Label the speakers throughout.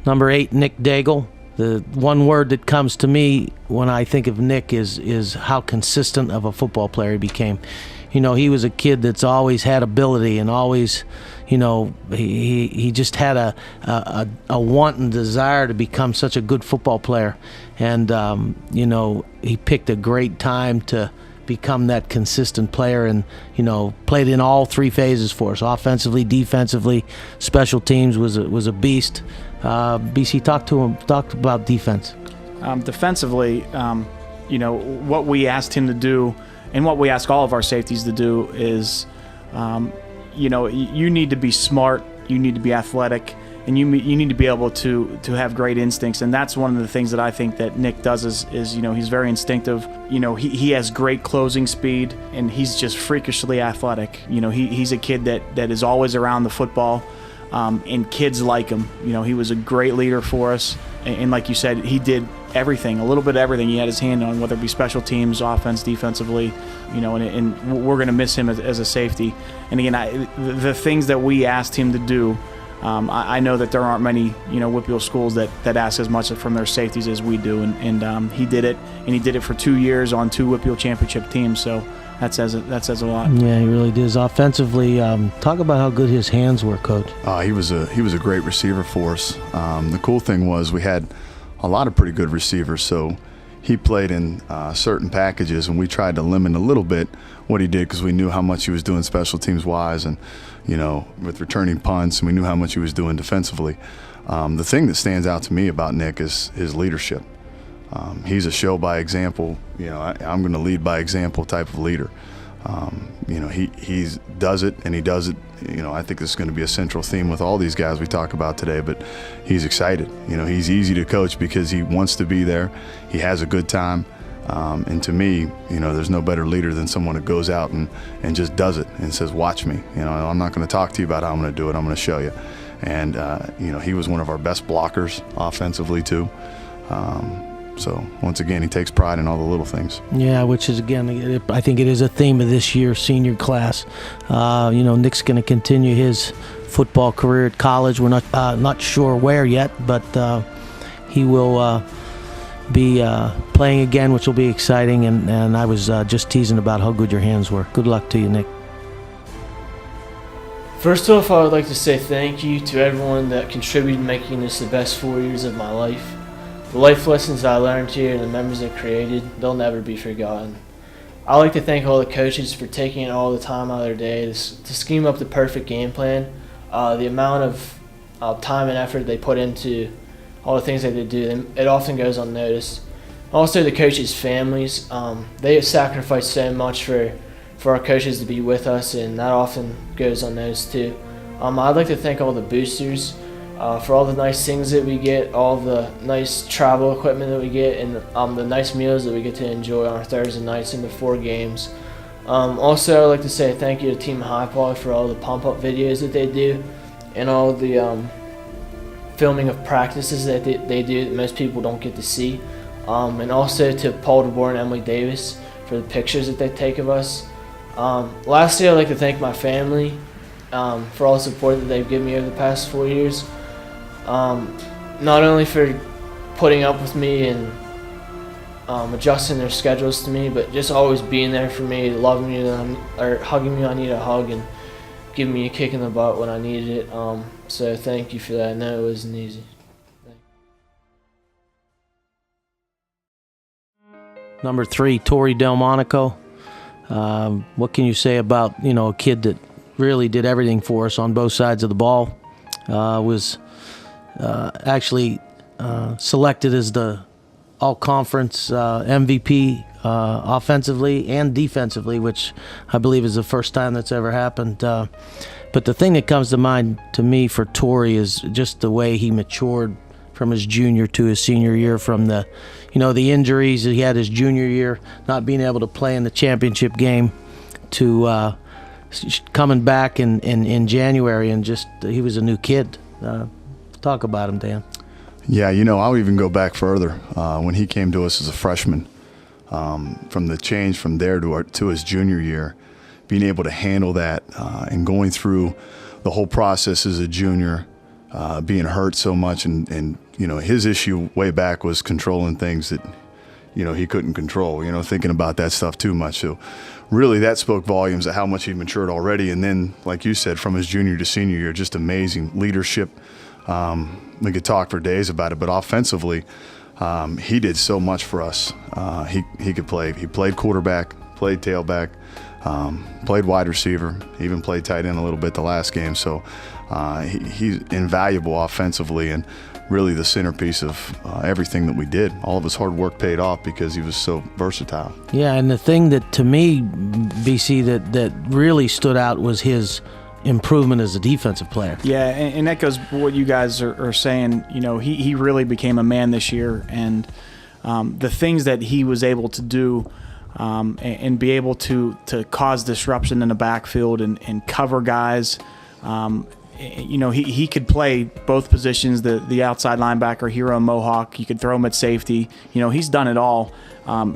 Speaker 1: Number 8, Nic Daigle. The one word that comes to me when I think of Nick is how consistent of a football player he became. You know, he was a kid that's always had ability and always, you know, he just had a want and desire to become such a good football player. And, you know, he picked a great time to become that consistent player and, you know, played in all 3 phases for us, offensively, defensively, special teams, was a beast. BC, talked about defense.
Speaker 2: Defensively, you know, what we asked him to do and what we ask all of our safeties to do is, you know, you need to be smart, you need to be athletic, and you need to be able to have great instincts. And that's one of the things that I think that Nick does is you know, he's very instinctive. You know, he has great closing speed, and he's just freakishly athletic. You know, he's a kid that is always around the football. And kids like him. You know, he was a great leader for us, and like you said, he did everything, a little bit of everything he had his hand on, whether it be special teams, offense, defensively, you know, and we're going to miss him as a safety. And again, the things that we asked him to do, I know that there aren't many, you know, Whitfield schools that ask as much from their safeties as we do, and he did it, and he did it for 2 years on 2 Whitfield championship teams, so that says a lot.
Speaker 1: Yeah, he really does. Offensively, talk about how good his hands were, Coach.
Speaker 3: He was a great receiver for us. The cool thing was we had a lot of pretty good receivers, so he played in certain packages, and we tried to limit a little bit what he did because we knew how much he was doing special teams wise, and you know, with returning punts, and we knew how much he was doing defensively. The thing that stands out to me about Nick is his leadership. He's a show by example, you know, I'm going to lead by example type of leader. You know, he does it, and he does it, you know, I think this is going to be a central theme with all these guys we talk about today, but he's excited. You know, he's easy to coach because he wants to be there. He has a good time. And to me, you know, there's no better leader than someone that goes out and just does it and says, watch me. You know, I'm not going to talk to you about how I'm going to do it. I'm going to show you. And, you know, he was one of our best blockers offensively too. So once again, he takes pride in all the little things.
Speaker 1: Yeah, which is, again, I think it is a theme of this year's senior class. You know, Nick's going to continue his football career at college. We're not sure where yet, but he will be playing again, which will be exciting. And I was just teasing about how good your hands were. Good luck to you, Nick.
Speaker 4: First off, I would like to say thank you to everyone that contributed to making this the best 4 years of my life. The life lessons I learned here and the memories I created, they'll never be forgotten. I'd like to thank all the coaches for taking all the time out of their day to scheme up the perfect game plan. The amount of time and effort they put into all the things that they do, it often goes unnoticed. Also, the coaches' families, they have sacrificed so much for our coaches to be with us, and that often goes unnoticed too. I'd like to thank all the boosters for all the nice things that we get, all the nice travel equipment that we get, and the nice meals that we get to enjoy on our Thursday nights and before games. Also, I'd like to say thank you to Team HiPod for all the pump-up videos that they do and all the filming of practices that they do that most people don't get to see. And also to Paul DeBoer and Emily Davis for the pictures that they take of us. Lastly, I'd like to thank my family for all the support that they've given me over the past 4 years. Not only for putting up with me and adjusting their schedules to me, but just always being there for me, loving me, or hugging me when I need a hug, and giving me a kick in the butt when I needed it. So thank you for that. I know it wasn't easy.
Speaker 1: Number 3, Tory Delmonico. What can you say about, you know, a kid that really did everything for us on both sides of the ball? Was actually selected as the all-conference MVP offensively and defensively, which I believe is the first time that's ever happened. But the thing that comes to mind to me for Tory is just the way he matured from his junior to his senior year, from the, you know, the injuries he had his junior year, not being able to play in the championship game, to coming back in January, and just he was a new kid. Talk about him, Dan.
Speaker 3: Yeah, you know, I'll even go back further. When he came to us as a freshman, from the change from there to his junior year, being able to handle that and going through the whole process as a junior, being hurt so much, and his issue way back was controlling things that he couldn't control, thinking about that stuff too much. So really that spoke volumes of how much he matured already. And then, like you said, from his junior to senior year, just amazing leadership. We could talk for days about it, but offensively, he did so much for us. He could play. He played quarterback, played tailback, played wide receiver, even played tight end a little bit the last game. So he's invaluable offensively, and really the centerpiece of everything that we did. All of his hard work paid off because he was so versatile.
Speaker 1: Yeah, and the thing that to me, BC, that really stood out was his improvement as a defensive player.
Speaker 2: Yeah, and that goes what you guys are saying. He really became a man this year, and the things that he was able to do and be able to cause disruption in the backfield and cover guys. He could play both positions, the outside linebacker, hero, Mohawk. You could throw him at safety. He's done it all.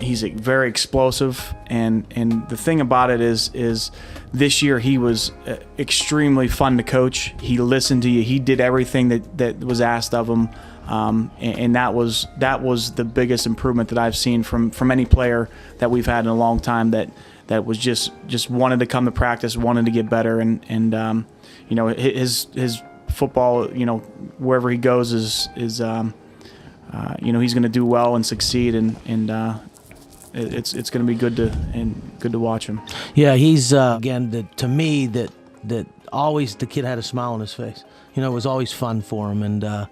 Speaker 2: He's very explosive, and the thing about it is this year he was extremely fun to coach. He listened to you. He did everything that was asked of him, and that was the biggest improvement that I've seen from any player that we've had in a long time. That was just wanted to come to practice, wanted to get better, and his football, wherever he goes is he's going to do well and succeed, and it's going to be good to watch him.
Speaker 1: Yeah, he's again to me that always the kid had a smile on his face. It was always fun for him, and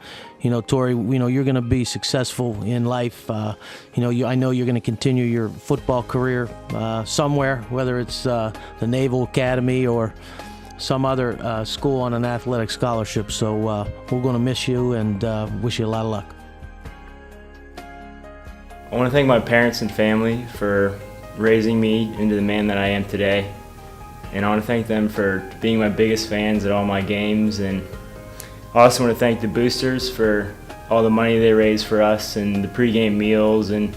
Speaker 1: Tory, you're going to be successful in life. I know you're going to continue your football career somewhere, whether it's the Naval Academy or some other school on an athletic scholarship. So we're going to miss you and wish you a lot of luck.
Speaker 5: I want to thank my parents and family for raising me into the man that I am today. And I want to thank them for being my biggest fans at all my games. And I also want to thank the boosters for all the money they raise for us and the pregame meals and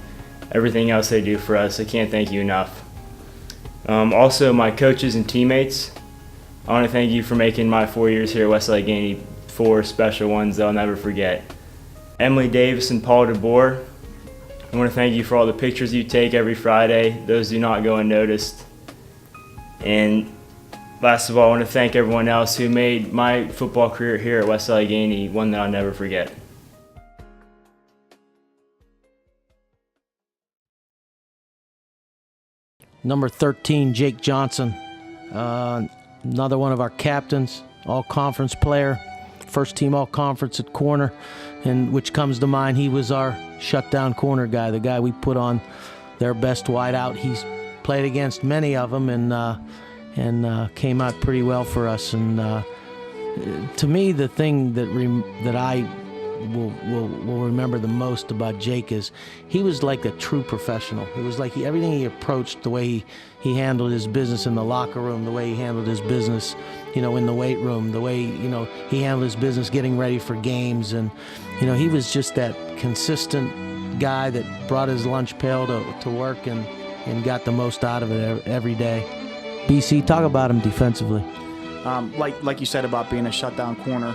Speaker 5: everything else they do for us. I can't thank you enough. Also, my coaches and teammates, I want to thank you for making my 4 years here at West Allegheny 4 special ones that I'll never forget. Emily Davis and Paul DeBoer, I want to thank you for all the pictures you take every Friday. Those do not go unnoticed. And last of all, I want to thank everyone else who made my football career here at West Allegheny one that I'll never forget.
Speaker 1: Number 13, Jake Johnson. Another one of our captains, all-conference player, first-team all-conference at corner, and which comes to mind, he was our shutdown corner guy, the guy we put on their best wideout. He's played against many of them and came out pretty well for us. And to me, the thing that I will remember the most about Jake is he was like a true professional. It was like everything he approached, the way he handled his business in the locker room, the way he handled his business, in the weight room, the way, he handled his business getting ready for games. And, he was just that consistent guy that brought his lunch pail to work and got the most out of it every day. BC, talk about him defensively.
Speaker 2: Like you said about being a shutdown corner,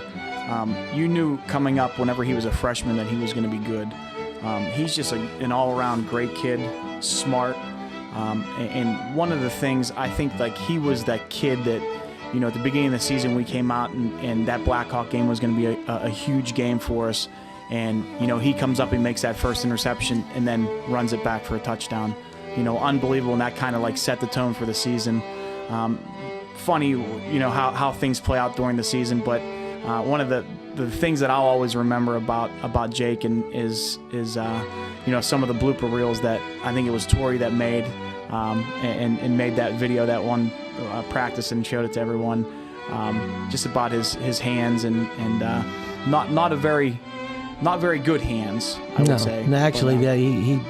Speaker 2: you knew coming up whenever he was a freshman that he was going to be good. He's just an all-around great kid, smart, and one of the things I think, he was that kid that, at the beginning of the season we came out and that Blackhawk game was going to be a huge game for us, and he comes up and makes that first interception and then runs it back for a touchdown. Unbelievable, and that kind of set the tone for the season. Funny, how things play out during the season, but one of the things that I'll always remember about Jake is some of the blooper reels that I think it was Tory that made and made that video that one practice and showed it to everyone, just about his hands and not very good hands, I would say.
Speaker 1: No, actually, yeah, he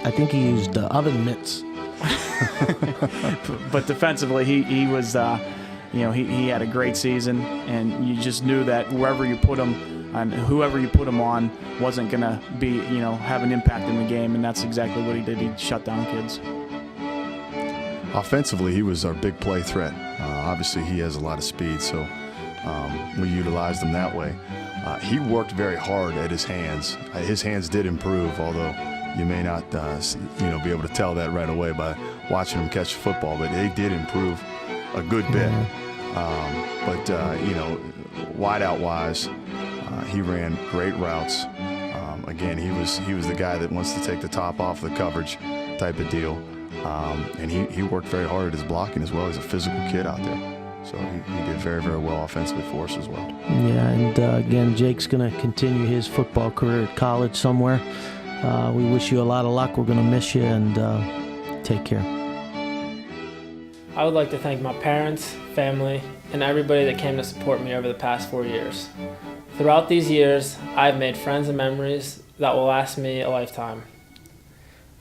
Speaker 1: I think he used oven mitts.
Speaker 2: But defensively, he was, he had a great season, and you just knew that wherever you put him and whoever you put him on wasn't going to be, have an impact in the game, and that's exactly what he did. He shut down kids.
Speaker 3: Offensively, he was our big play threat. Obviously, he has a lot of speed, so we utilized him that way. He worked very hard at his hands. His hands did improve, although you may not be able to tell that right away by watching him catch the football, but they did improve a good bit. Wide-out wise, he ran great routes. Again, he was the guy that wants to take the top off the coverage type of deal. And he worked very hard at his blocking as well. He's a physical kid out there. So he did very, very well offensively for us as well.
Speaker 1: Yeah, and again, Jake's going to continue his football career at college somewhere. We wish you a lot of luck. We're going to miss you, and take care.
Speaker 6: I would like to thank my parents, family, and everybody that came to support me over the past 4 years. Throughout these years, I've made friends and memories that will last me a lifetime.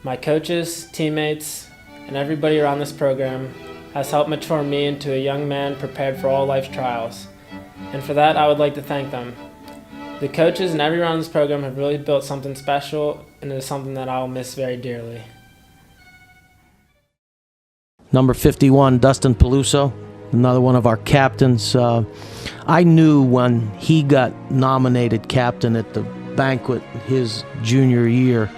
Speaker 6: My coaches, teammates, and everybody around this program has helped mature me into a young man prepared for all life's trials. And for that, I would like to thank them. The coaches and everyone in this program have really built something special, and it is something that I will miss very dearly.
Speaker 1: Number 51, Dustin Peluso, another one of our captains. I knew when he got nominated captain at the banquet his junior year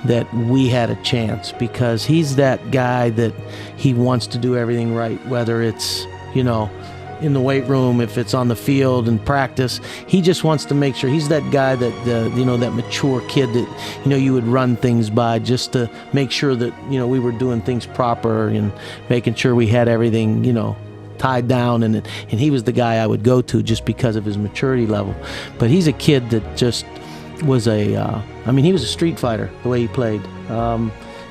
Speaker 1: that we had a chance, because he's that guy that he wants to do everything right, whether it's, in the weight room, if it's on the field and practice. He just wants to make sure he's that guy that, that mature kid that, you would run things by, just to make sure that, we were doing things proper and making sure we had everything, tied down. And he was the guy I would go to just because of his maturity level. But he's a kid that just was he was a street fighter the way he played.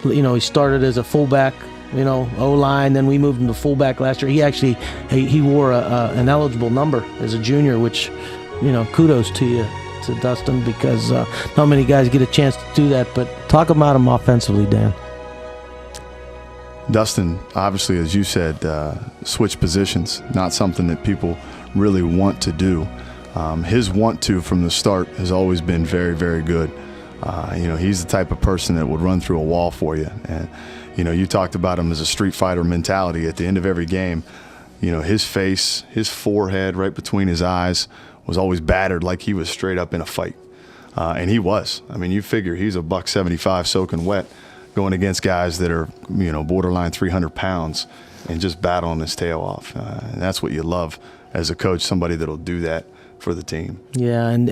Speaker 1: He started as a fullback, O-line, then we moved him to fullback last year. He wore an eligible number as a junior, which, kudos to you, to Dustin, because not many guys get a chance to do that. But talk about him offensively, Dan.
Speaker 3: Dustin, obviously, as you said, switch positions, not something that people really want to do. His want to from the start has always been very, very good. He's the type of person that would run through a wall for you. And, you talked about him as a street fighter mentality. At the end of every game, his face, his forehead right between his eyes was always battered like he was straight up in a fight. And he was. You figure he's a $175 soaking wet going against guys that are, borderline 300 pounds and just battling his tail off. And that's what you love as a coach, somebody that'll do that for the team.
Speaker 1: Yeah, and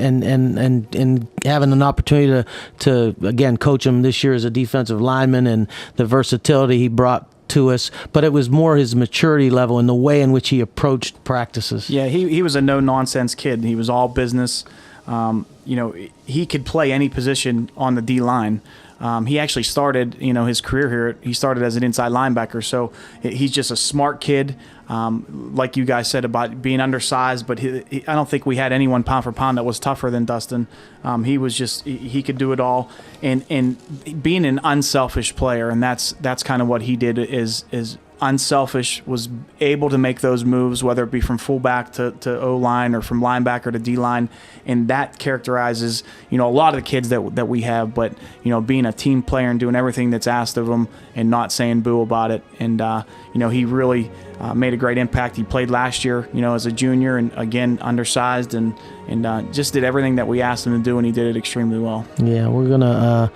Speaker 1: having an opportunity to again coach him this year as a defensive lineman, and the versatility he brought to us, but it was more his maturity level and the way in which he approached practices.
Speaker 2: Yeah, he was a no-nonsense kid. He was all business. He could play any position on the D-line. He actually started, his career here, he started as an inside linebacker. So he's just a smart kid. Like you guys said about being undersized, but I don't think we had anyone pound for pound that was tougher than Dustin. He was just, he could do it all. And being an unselfish player, and that's kind of what he did, is unselfish, was able to make those moves, whether it be from fullback to O-line or from linebacker to D-line, and that characterizes, a lot of the kids that we have. But, being a team player and doing everything that's asked of him and not saying boo about it. And, he really made a great impact. He played last year, as a junior, and again, undersized, and just did everything that we asked him to do, and he did it extremely well.
Speaker 1: Yeah, we're going to,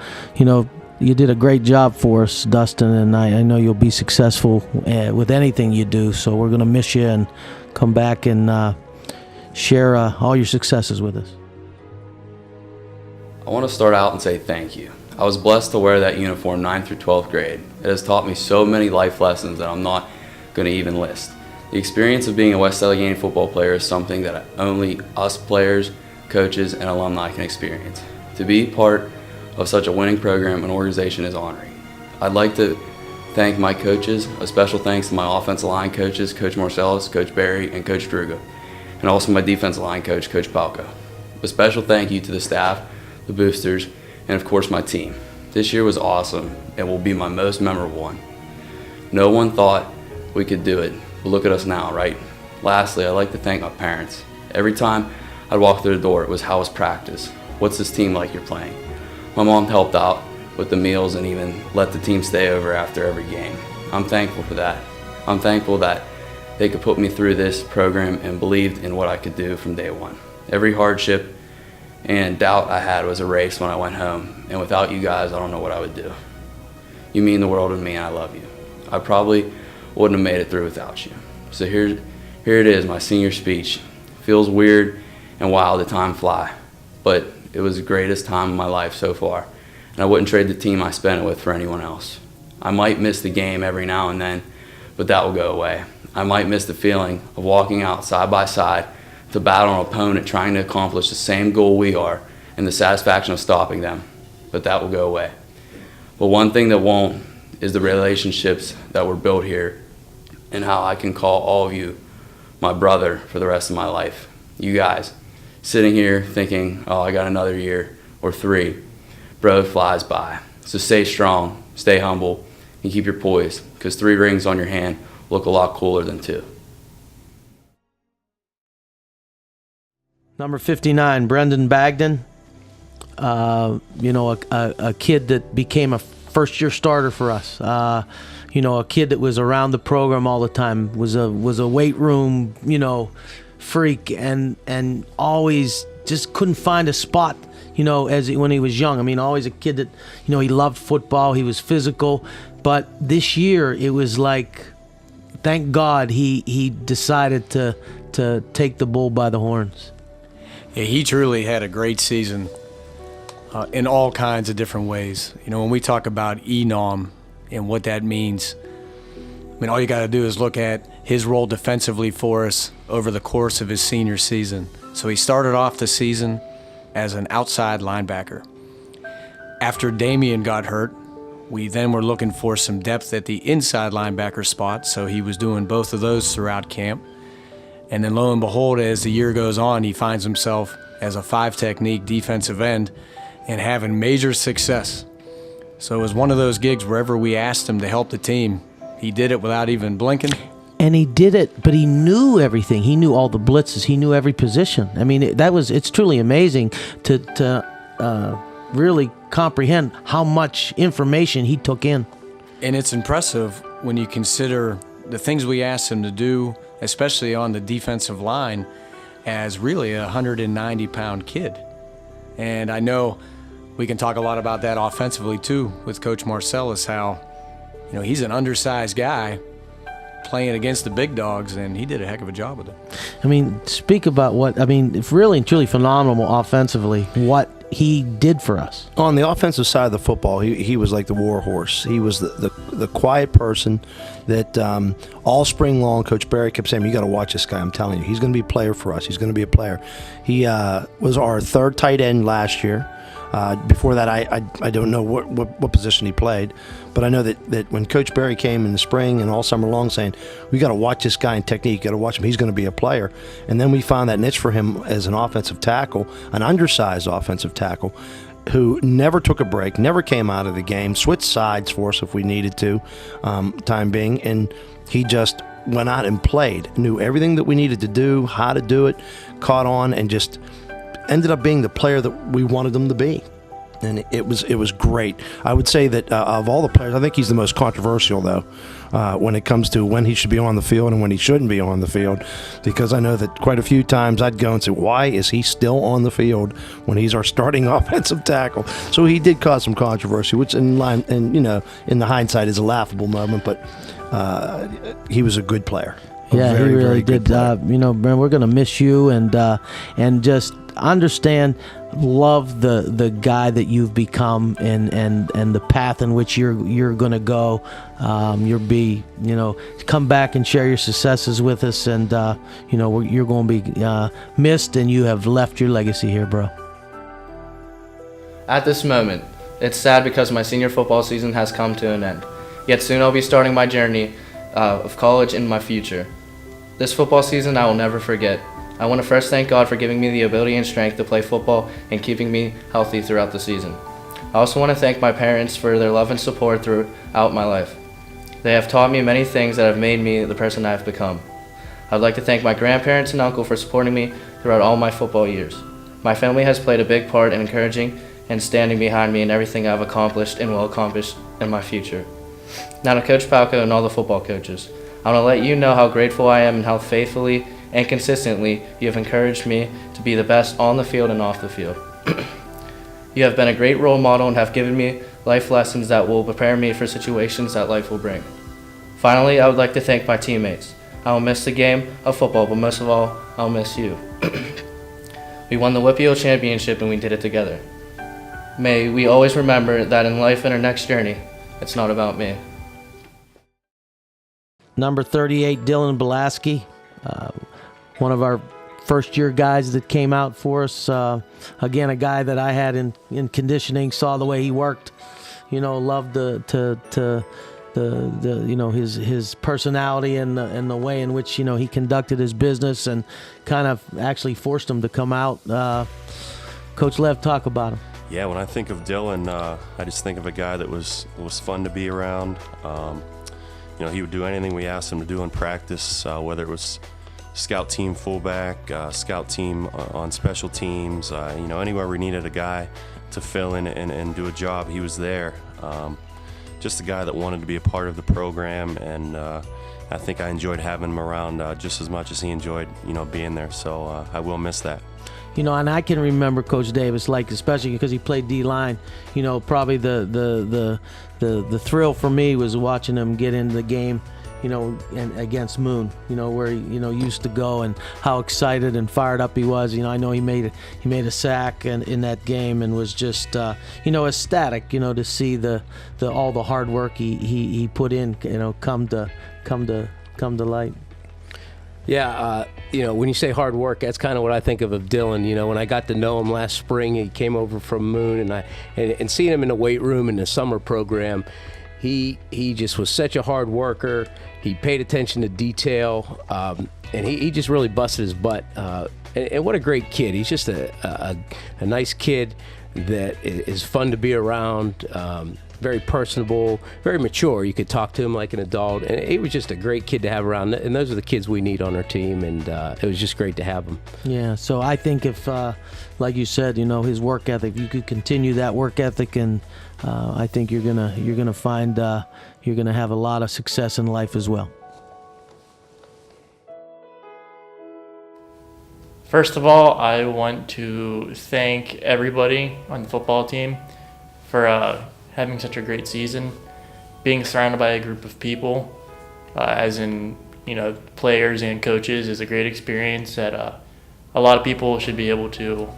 Speaker 1: you did a great job for us, Dustin, and I know you'll be successful with anything you do. So we're going to miss you, and come back and share all your successes with us.
Speaker 7: I want to start out and say thank you. I was blessed to wear that uniform 9th through 12th grade. It has taught me so many life lessons that I'm not going to even list. The experience of being a West Allegheny football player is something that only us players, coaches, and alumni can experience. To be part of such a winning program and organization is honoring. I'd like to thank my coaches. A special thanks to my offensive line coaches, Coach Marcellus, Coach Barry, and Coach Druga, and also my defensive line coach, Coach Palco. A special thank you to the staff, the boosters, and of course my team. This year was awesome and will be my most memorable one. No one thought we could do it, but look at us now, right? Lastly, I'd like to thank my parents. Every time I'd walk through the door, it was, how was practice? What's this team like you're playing? My mom helped out with the meals and even let the team stay over after every game. I'm thankful for that. I'm thankful that they could put me through this program and believed in what I could do from day one. Every hardship and doubt I had was erased when I went home. And without you guys, I don't know what I would do. You mean the world to me, and I love you. I probably wouldn't have made it through without you. So here it is, my senior speech. Feels weird and wild the time fly, but it was the greatest time of my life so far, and I wouldn't trade the team I spent it with for anyone else. I might miss the game every now and then, but that will go away. I might miss the feeling of walking out side by side to battle an opponent trying to accomplish the same goal we are and the satisfaction of stopping them, but that will go away. But one thing that won't is the relationships that were built here and how I can call all of you my brother for the rest of my life. You guys, sitting here thinking, oh, I got another year or 3. Bro, it flies by. So stay strong, stay humble, and keep your poise, because 3 rings on your hand look a lot cooler than 2.
Speaker 1: Number 59, Brendon Bagdon. A kid that became a first-year starter for us. A kid that was around the program all the time, was a weight room, freak, and always just couldn't find a spot, when he was young. I mean, always a kid that, he loved football, he was physical, but this year it was like, thank God he decided to take the bull by the horns.
Speaker 8: Yeah, he truly had a great season in all kinds of different ways. When we talk about enom and what that means, all you got to do is look at his role defensively for us over the course of his senior season. So he started off the season as an outside linebacker. After Damian got hurt, we then were looking for some depth at the inside linebacker spot, so he was doing both of those throughout camp. And then lo and behold, as the year goes on, he finds himself as a 5-technique defensive end and having major success. So it was one of those gigs wherever we asked him to help the team, he did it without even blinking.
Speaker 1: And he did it, but he knew everything. He knew all the blitzes. He knew every position. I mean, it's truly amazing to really comprehend how much information he took in.
Speaker 8: And it's impressive when you consider the things we asked him to do, especially on the defensive line, as really a 190-pound kid. And I know we can talk a lot about that offensively too with Coach Marcellus, how he's an undersized guy playing against the big dogs, and he did a heck of a job with it.
Speaker 1: I mean, speak about it's really and truly phenomenal offensively what he did for us.
Speaker 9: On the offensive side of the football, he was like the war horse. He was the quiet person that all spring long, Coach Barry kept saying, you got to watch this guy. I'm telling you, he's going to be a player for us. He's going to be a player. He was our 3rd tight end last year. Before that, I don't know what position he played, but I know that when Coach Barry came in the spring and all summer long saying, we got to watch this guy in technique, got to watch him, he's going to be a player. And then we found that niche for him as an offensive tackle, an undersized offensive tackle, who never took a break, never came out of the game, switched sides for us if we needed to, time being, and he just went out and played, knew everything that we needed to do, how to do it, caught on, and just ended up being the player that we wanted him to be. And it was great. I would say that of all the players, I think he's the most controversial, though, when it comes to when he should be on the field and when he shouldn't be on the field, because I know that quite a few times I'd go and say, why is he still on the field when he's our starting offensive tackle? So he did cause some controversy, which in the hindsight is a laughable moment, but he was a good player.
Speaker 1: Yeah,
Speaker 9: very,
Speaker 1: he really
Speaker 9: very good
Speaker 1: did.
Speaker 9: player.
Speaker 1: Man, we're going to miss you, and just understand, love the guy that you've become, and the path in which you're going to go. Come back and share your successes with us, and you're going to be missed, and you have left your legacy here, bro.
Speaker 10: At this moment, it's sad because my senior football season has come to an end. Yet soon I'll be starting my journey of college in my future. This football season I will never forget. I want to first thank God for giving me the ability and strength to play football and keeping me healthy throughout the season. I also want to thank my parents for their love and support throughout my life. They have taught me many things that have made me the person I have become. I'd like to thank my grandparents and uncle for supporting me throughout all my football years. My family has played a big part in encouraging and standing behind me in everything I've accomplished and will accomplish in my future. Now to Coach Palco and all the football coaches, I want to let you know how grateful I am and how faithfully and consistently you have encouraged me to be the best on the field and off the field. You have been a great role model and have given me life lessons that will prepare me for situations that life will bring. Finally, I would like to thank my teammates. I will miss the game of football, but most of all, I'll miss you. We won the WPO championship and we did it together. May we always remember that in life and our next journey, it's not about me.
Speaker 1: Number 38, Dylan Balaski, one of our first-year guys that came out for us. Again, a guy that I had in conditioning, saw the way he worked. Loved the his personality and the way in which he conducted his business, and kind of actually forced him to come out. Coach Lev, talk about him.
Speaker 11: Yeah, when I think of Dylan, I just think of a guy that was fun to be around. He would do anything we asked him to do in practice, whether it was scout team fullback, scout team on special teams, anywhere we needed a guy to fill in and do a job, he was there. Just a guy that wanted to be a part of the program, and I think I enjoyed having him around just as much as he enjoyed, being there. So I will miss that.
Speaker 1: And I can remember Coach Davis, especially because he played D-line, probably the thrill for me was watching him get into the game, and against Moon, where he, used to go, and how excited and fired up he was. I know he made a sack in that game, and was just, ecstatic, to see all the hard work he put in, come to light.
Speaker 12: Yeah, when you say hard work, that's kind of what I think of Dylan. When I got to know him last spring, he came over from Moon, and seeing him in the weight room in the summer program, he just was such a hard worker. He paid attention to detail, and he just really busted his butt. And what a great kid. He's just a nice kid that is fun to be around. Very personable, very mature. You could talk to him like an adult, and he was just a great kid to have around. And those are the kids we need on our team, and it was just great to have him.
Speaker 1: Yeah. So I think if, like you said, his work ethic, you could continue that work ethic, and I think you're gonna find you're gonna have a lot of success in life as well.
Speaker 4: First of all, I want to thank everybody on the football team for having such a great season. Being surrounded by a group of people, as in, players and coaches, is a great experience that a lot of people should be able to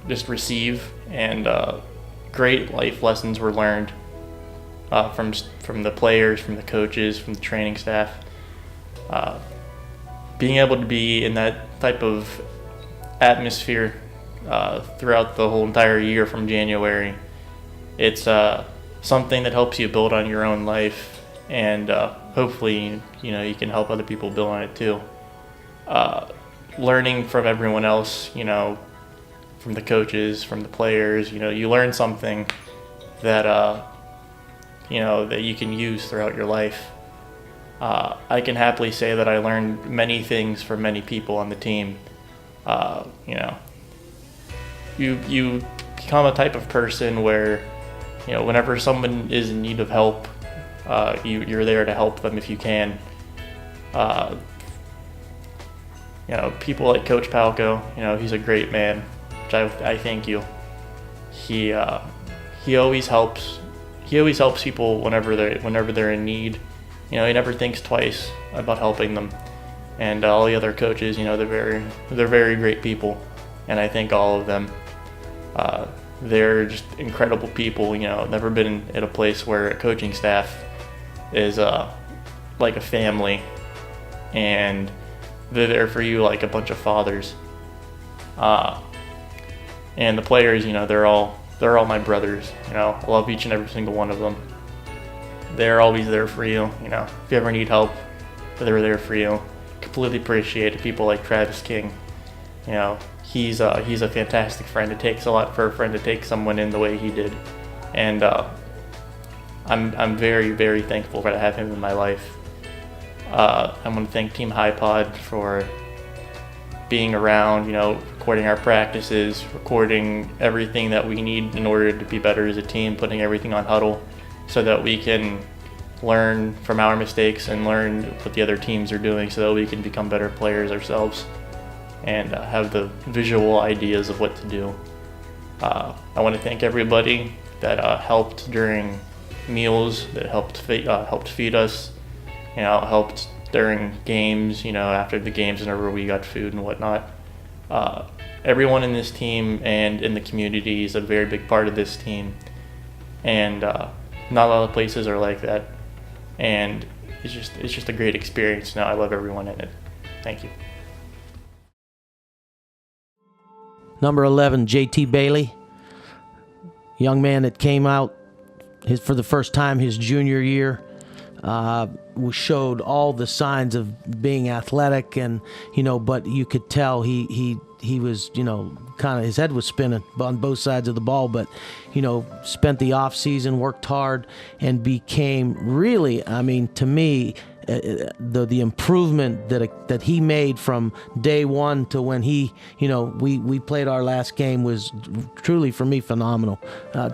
Speaker 4: just receive, and great life lessons were learned from the players, from the coaches, from the training staff. Being able to be in that type of atmosphere throughout the whole entire year from January, it's something that helps you build on your own life, and hopefully, you can help other people build on it too. Learning from everyone else, from the coaches, from the players, you learn something that that you can use throughout your life. I can happily say that I learned many things from many people on the team. You become a type of person where, whenever someone is in need of help, you're there to help them if you can. People like Coach Palco, he's a great man, which I thank you. He always helps. He always helps people whenever they're in need. He never thinks twice about helping them. And all the other coaches, they're very great people, and I thank all of them. They're just incredible people. Never been at a place where a coaching staff is like a family, and they're there for you like a bunch of fathers. And the players, they're all my brothers. I love each and every single one of them. They're always there for you. If you ever need help, they're there for you. Completely appreciate it. People like Travis King. He's a fantastic friend. It takes a lot for a friend to take someone in the way he did, and I'm very, very thankful to have him in my life. I want to thank Team HiPod for being around, recording our practices, recording everything that we need in order to be better as a team, putting everything on Huddle so that we can learn from our mistakes and learn what the other teams are doing so that we can become better players ourselves.
Speaker 13: and have the visual ideas of what to do. I want to thank everybody that helped during meals, that helped feed us, helped during games, after the games whenever we got food and whatnot. Everyone in this team and in the community is a very big part of this team, and not a lot of places are like that, and it's just a great experience. I love everyone in it. Thank you.
Speaker 1: Number 11, J.T. Bailey, young man that came out for the first time his junior year, showed all the signs of being athletic, and but you could tell he was kind of, his head was spinning on both sides of the ball, but spent the off season, worked hard, and became really, to me, the improvement that he made from day one to when we played our last game was truly, for me, phenomenal.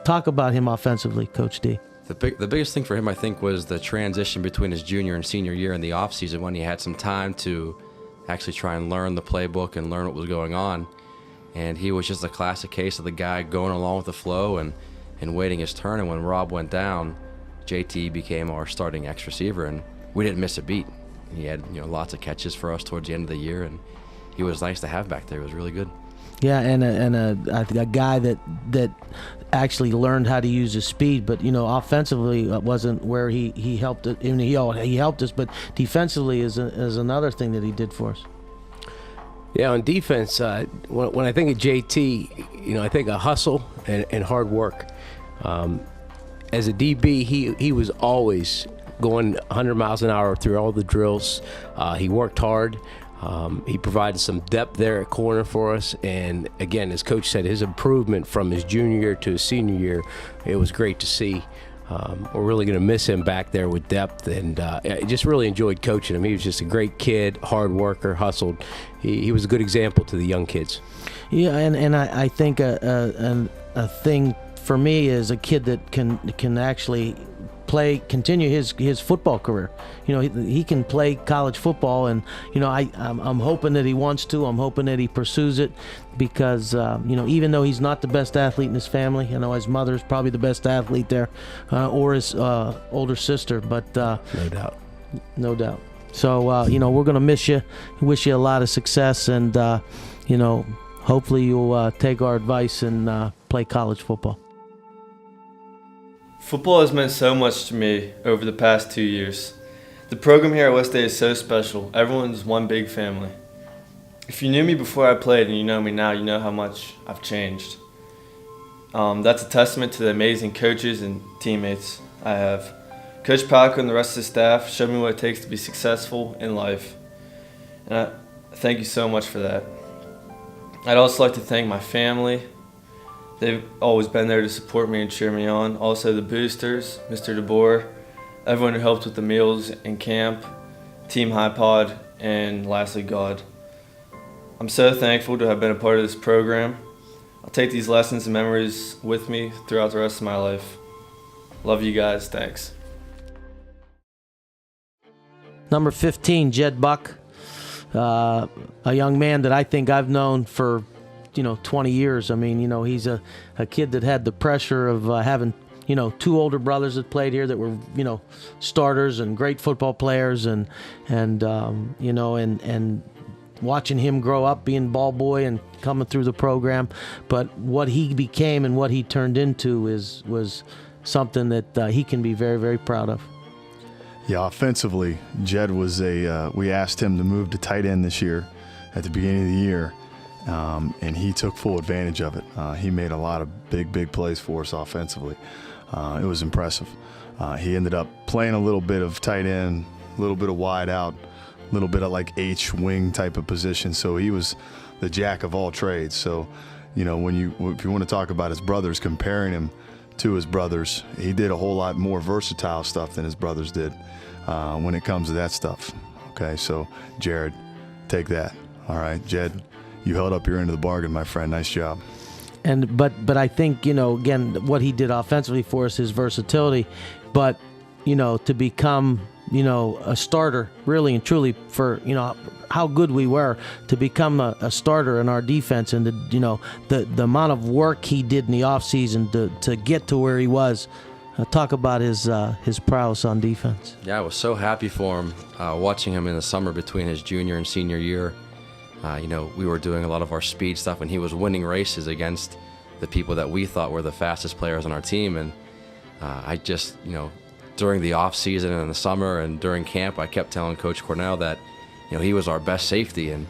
Speaker 1: Talk about him offensively, Coach D.
Speaker 14: The biggest thing for him, I think, was the transition between his junior and senior year in the offseason, when he had some time to actually try and learn the playbook and learn what was going on. And he was just a classic case of the guy going along with the flow and waiting his turn. And when Rob went down, JT became our starting X receiver, and we didn't miss a beat. He had lots of catches for us towards the end of the year, and he was nice to have back there. It was really good.
Speaker 1: Yeah, and a guy that actually learned how to use his speed, but offensively it wasn't where he helped it. He helped us, but defensively is another thing that he did for us.
Speaker 12: Yeah, on defense, when I think of JT, I think of hustle and hard work. As a DB, he was always going 100 miles an hour through all the drills. He worked hard. He provided some depth there at corner for us, and again, as Coach said, his improvement from his junior year to his senior year, it was great to see. We're really going to miss him back there with depth, and I just really enjoyed coaching him. He was just a great kid, hard worker, hustled. He was a good example to the young kids.
Speaker 1: Yeah, and I think a thing for me is a kid that can actually continue his football career. He can play college football, and I'm hoping that he wants to. I'm hoping that he pursues it, because even though he's not the best athlete in his family, his mother's probably the best athlete there, or his older sister. But no doubt. So we're gonna miss you. Wish you a lot of success, and hopefully you'll take our advice and play college football.
Speaker 15: Football has meant so much to me over the past 2 years. The program here at West State is so special. Everyone's one big family. If you knew me before I played and you know me now, you know how much I've changed. That's a testament to the amazing coaches and teammates I have. Coach Palco and the rest of the staff showed me what it takes to be successful in life. And I thank you so much for that. I'd also like to thank my family. They've always been there to support me and cheer me on. Also the boosters, Mr. DeBoer, everyone who helped with the meals in camp, Team HiPod, and lastly God. I'm so thankful to have been a part of this program. I'll take these lessons and memories with me throughout the rest of my life. Love you guys. Thanks.
Speaker 1: Number 15, Jed Buck, a young man that I think I've known for 20 years. He's a kid that had the pressure of having, two older brothers that played here that were, starters and great football players, and watching him grow up, being ball boy and coming through the program. But what he became and what he turned into was something that he can be very, very proud of.
Speaker 3: Yeah, offensively, Jed was we asked him to move to tight end this year at the beginning of the year. And he took full advantage of it. He made a lot of big plays for us offensively. It was impressive. He ended up playing a little bit of tight end, a little bit of wide out, a little bit of like H wing type of position. So he was the jack of all trades. So, if you want to talk about his brothers, comparing him to his brothers, he did a whole lot more versatile stuff than his brothers did when it comes to that stuff. Okay, so Jared, take that. All right, Jed, you held up your end of the bargain, my friend. Nice job.
Speaker 1: But I think, again, what he did offensively for us, his versatility, but to become, a starter, really and truly, for, how good we were, to become a starter in our defense, and the amount of work he did in the offseason to get to where he was. Talk about his prowess on defense.
Speaker 14: Yeah, I was so happy for him, watching him in the summer between his junior and senior year. We were doing a lot of our speed stuff, and he was winning races against the people that we thought were the fastest players on our team. And I just, during the off season and in the summer and during camp, I kept telling Coach Cornell that, he was our best safety, and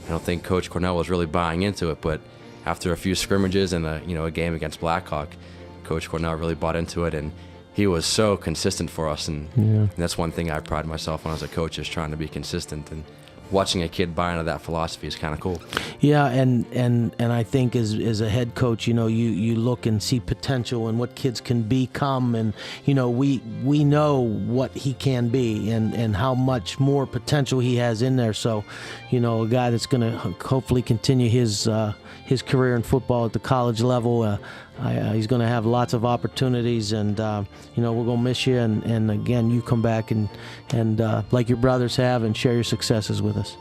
Speaker 14: I don't think Coach Cornell was really buying into it. But after a few scrimmages and a game against Blackhawk, Coach Cornell really bought into it, and he was so consistent for us. And that's one thing I pride myself on as a coach, is trying to be consistent. And watching a kid buy into that philosophy is kind of cool.
Speaker 1: Yeah, and I think as a head coach, you look and see potential and what kids can become, and we know what he can be and how much more potential he has in there. So, a guy that's going to hopefully continue his career in football at the college level. He's going to have lots of opportunities, and we're going to miss you. And again, you come back and like your brothers have, and share your successes with us.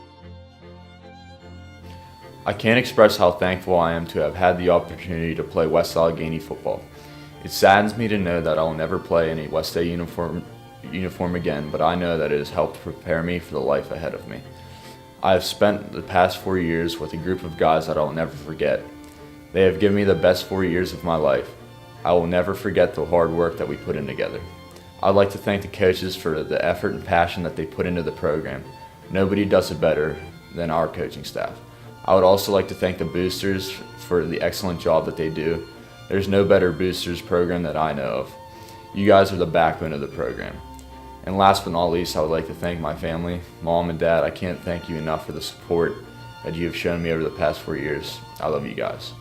Speaker 16: I can't express how thankful I am to have had the opportunity to play West Allegheny football. It saddens me to know that I will never play in a West State uniform again, but I know that it has helped prepare me for the life ahead of me. I have spent the past 4 years with a group of guys that I will never forget. They have given me the best 4 years of my life. I will never forget the hard work that we put in together. I'd like to thank the coaches for the effort and passion that they put into the program. Nobody does it better than our coaching staff. I would also like to thank the boosters for the excellent job that they do. There's no better boosters program that I know of. You guys are the backbone of the program. And last but not least, I would like to thank my family, Mom and Dad. I can't thank you enough for the support that you have shown me over the past 4 years. I love you guys.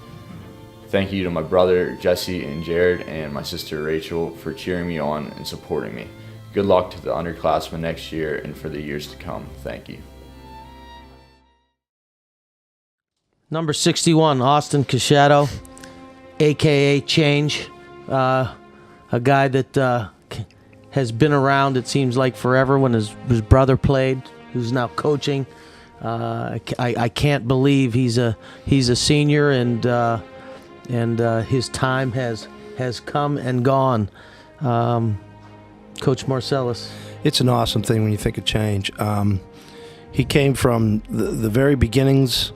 Speaker 16: Thank you to my brother Jesse and Jared, and my sister Rachel for cheering me on and supporting me. Good luck to the underclassmen next year and for the years to come. Thank you.
Speaker 1: Number 61, Austin Casciato, a.k.a. Change, a guy that has been around, it seems like, forever. When his brother played, who's now coaching. I can't believe he's a senior, and his time has come and gone. Coach Marcellus.
Speaker 9: It's an awesome thing when you think of Change. He came from the very beginnings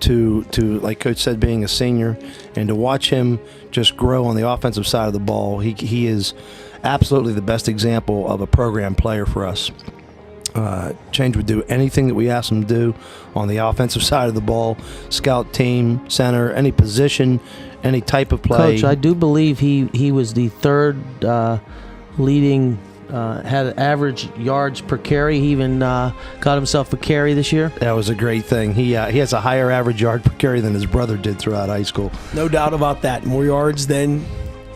Speaker 9: to, like Coach said, being a senior, and to watch him just grow on the offensive side of the ball. He is absolutely the best example of a program player for us. Change would do anything that we asked him to do on the offensive side of the ball, scout team, center, any position, any type of play.
Speaker 1: Coach, I do believe he was the third leading, had average yards per carry. He even got himself a carry this year.
Speaker 9: That was a great thing. He has a higher average yard per carry than his brother did throughout high school.
Speaker 17: No doubt about that. More yards than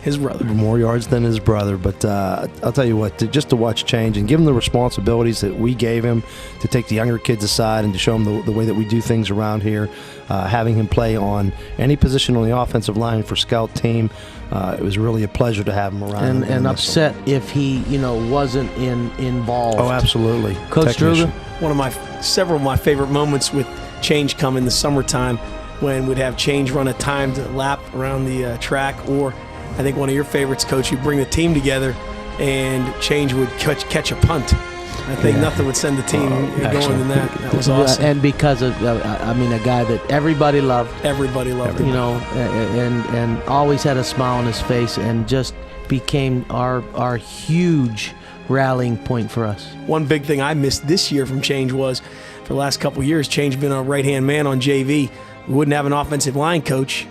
Speaker 17: his brother.
Speaker 9: More yards than his brother. But I'll tell you what, just to watch Change and give him the responsibilities that we gave him, to take the younger kids aside and to show them the way that we do things around here, having him play on any position on the offensive line for scout team, it was really a pleasure to have him around.
Speaker 1: And upset if he, wasn't involved.
Speaker 9: Oh, absolutely.
Speaker 1: Coach Grogan?
Speaker 17: One of several of my favorite moments with Change come in the summertime, when we'd have Change run a timed lap around the track, or I think one of your favorites, Coach, you'd bring the team together and Change would catch a punt. I think nothing would send the team going than that. That was awesome.
Speaker 1: And because of, a guy that everybody loved.
Speaker 17: Everybody loved him.
Speaker 1: And always had a smile on his face, and just became our huge rallying point for us.
Speaker 17: One big thing I missed this year from Change was, for the last couple of years, Change been our right-hand man on JV. We wouldn't have an offensive line coach.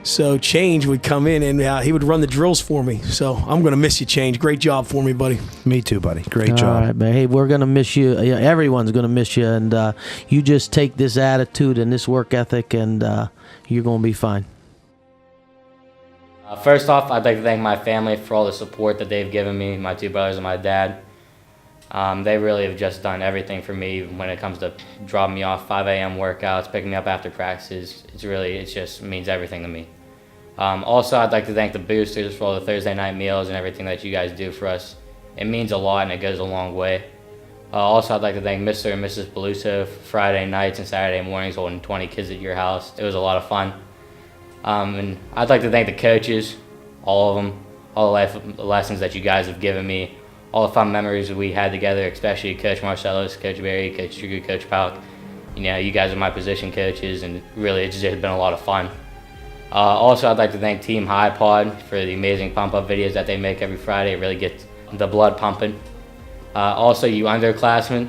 Speaker 17: So Change would come in and he would run the drills for me. So I'm going to miss you, Change. Great job for me, buddy.
Speaker 9: Me too, buddy. Great job.
Speaker 1: All right, man. Hey, we're going to miss you. Everyone's going to miss you. And you just take this attitude and this work ethic, and you're going to be fine.
Speaker 18: First off, I'd like to thank my family for all the support that they've given me, my two brothers and my dad. They really have just done everything for me when it comes to dropping me off 5 a.m. workouts, picking me up after practices. It just means everything to me. Also, I'd like to thank the boosters for all the Thursday night meals and everything that you guys do for us. It means a lot and it goes a long way. Also, I'd like to thank Mr. and Mrs. Peluso for Friday nights and Saturday mornings holding 20 kids at your house. It was a lot of fun. And I'd like to thank the coaches, all of them, all the life lessons that you guys have given me, all the fun memories that we had together, especially Coach Marcellus, Coach Berry, Coach Shergi, Coach Pauk. You know, you guys are my position coaches, and really it's just been a lot of fun. Also, I'd like to thank Team HiPod for the amazing pump-up videos that they make every Friday. It really gets the blood pumping. Also, you underclassmen,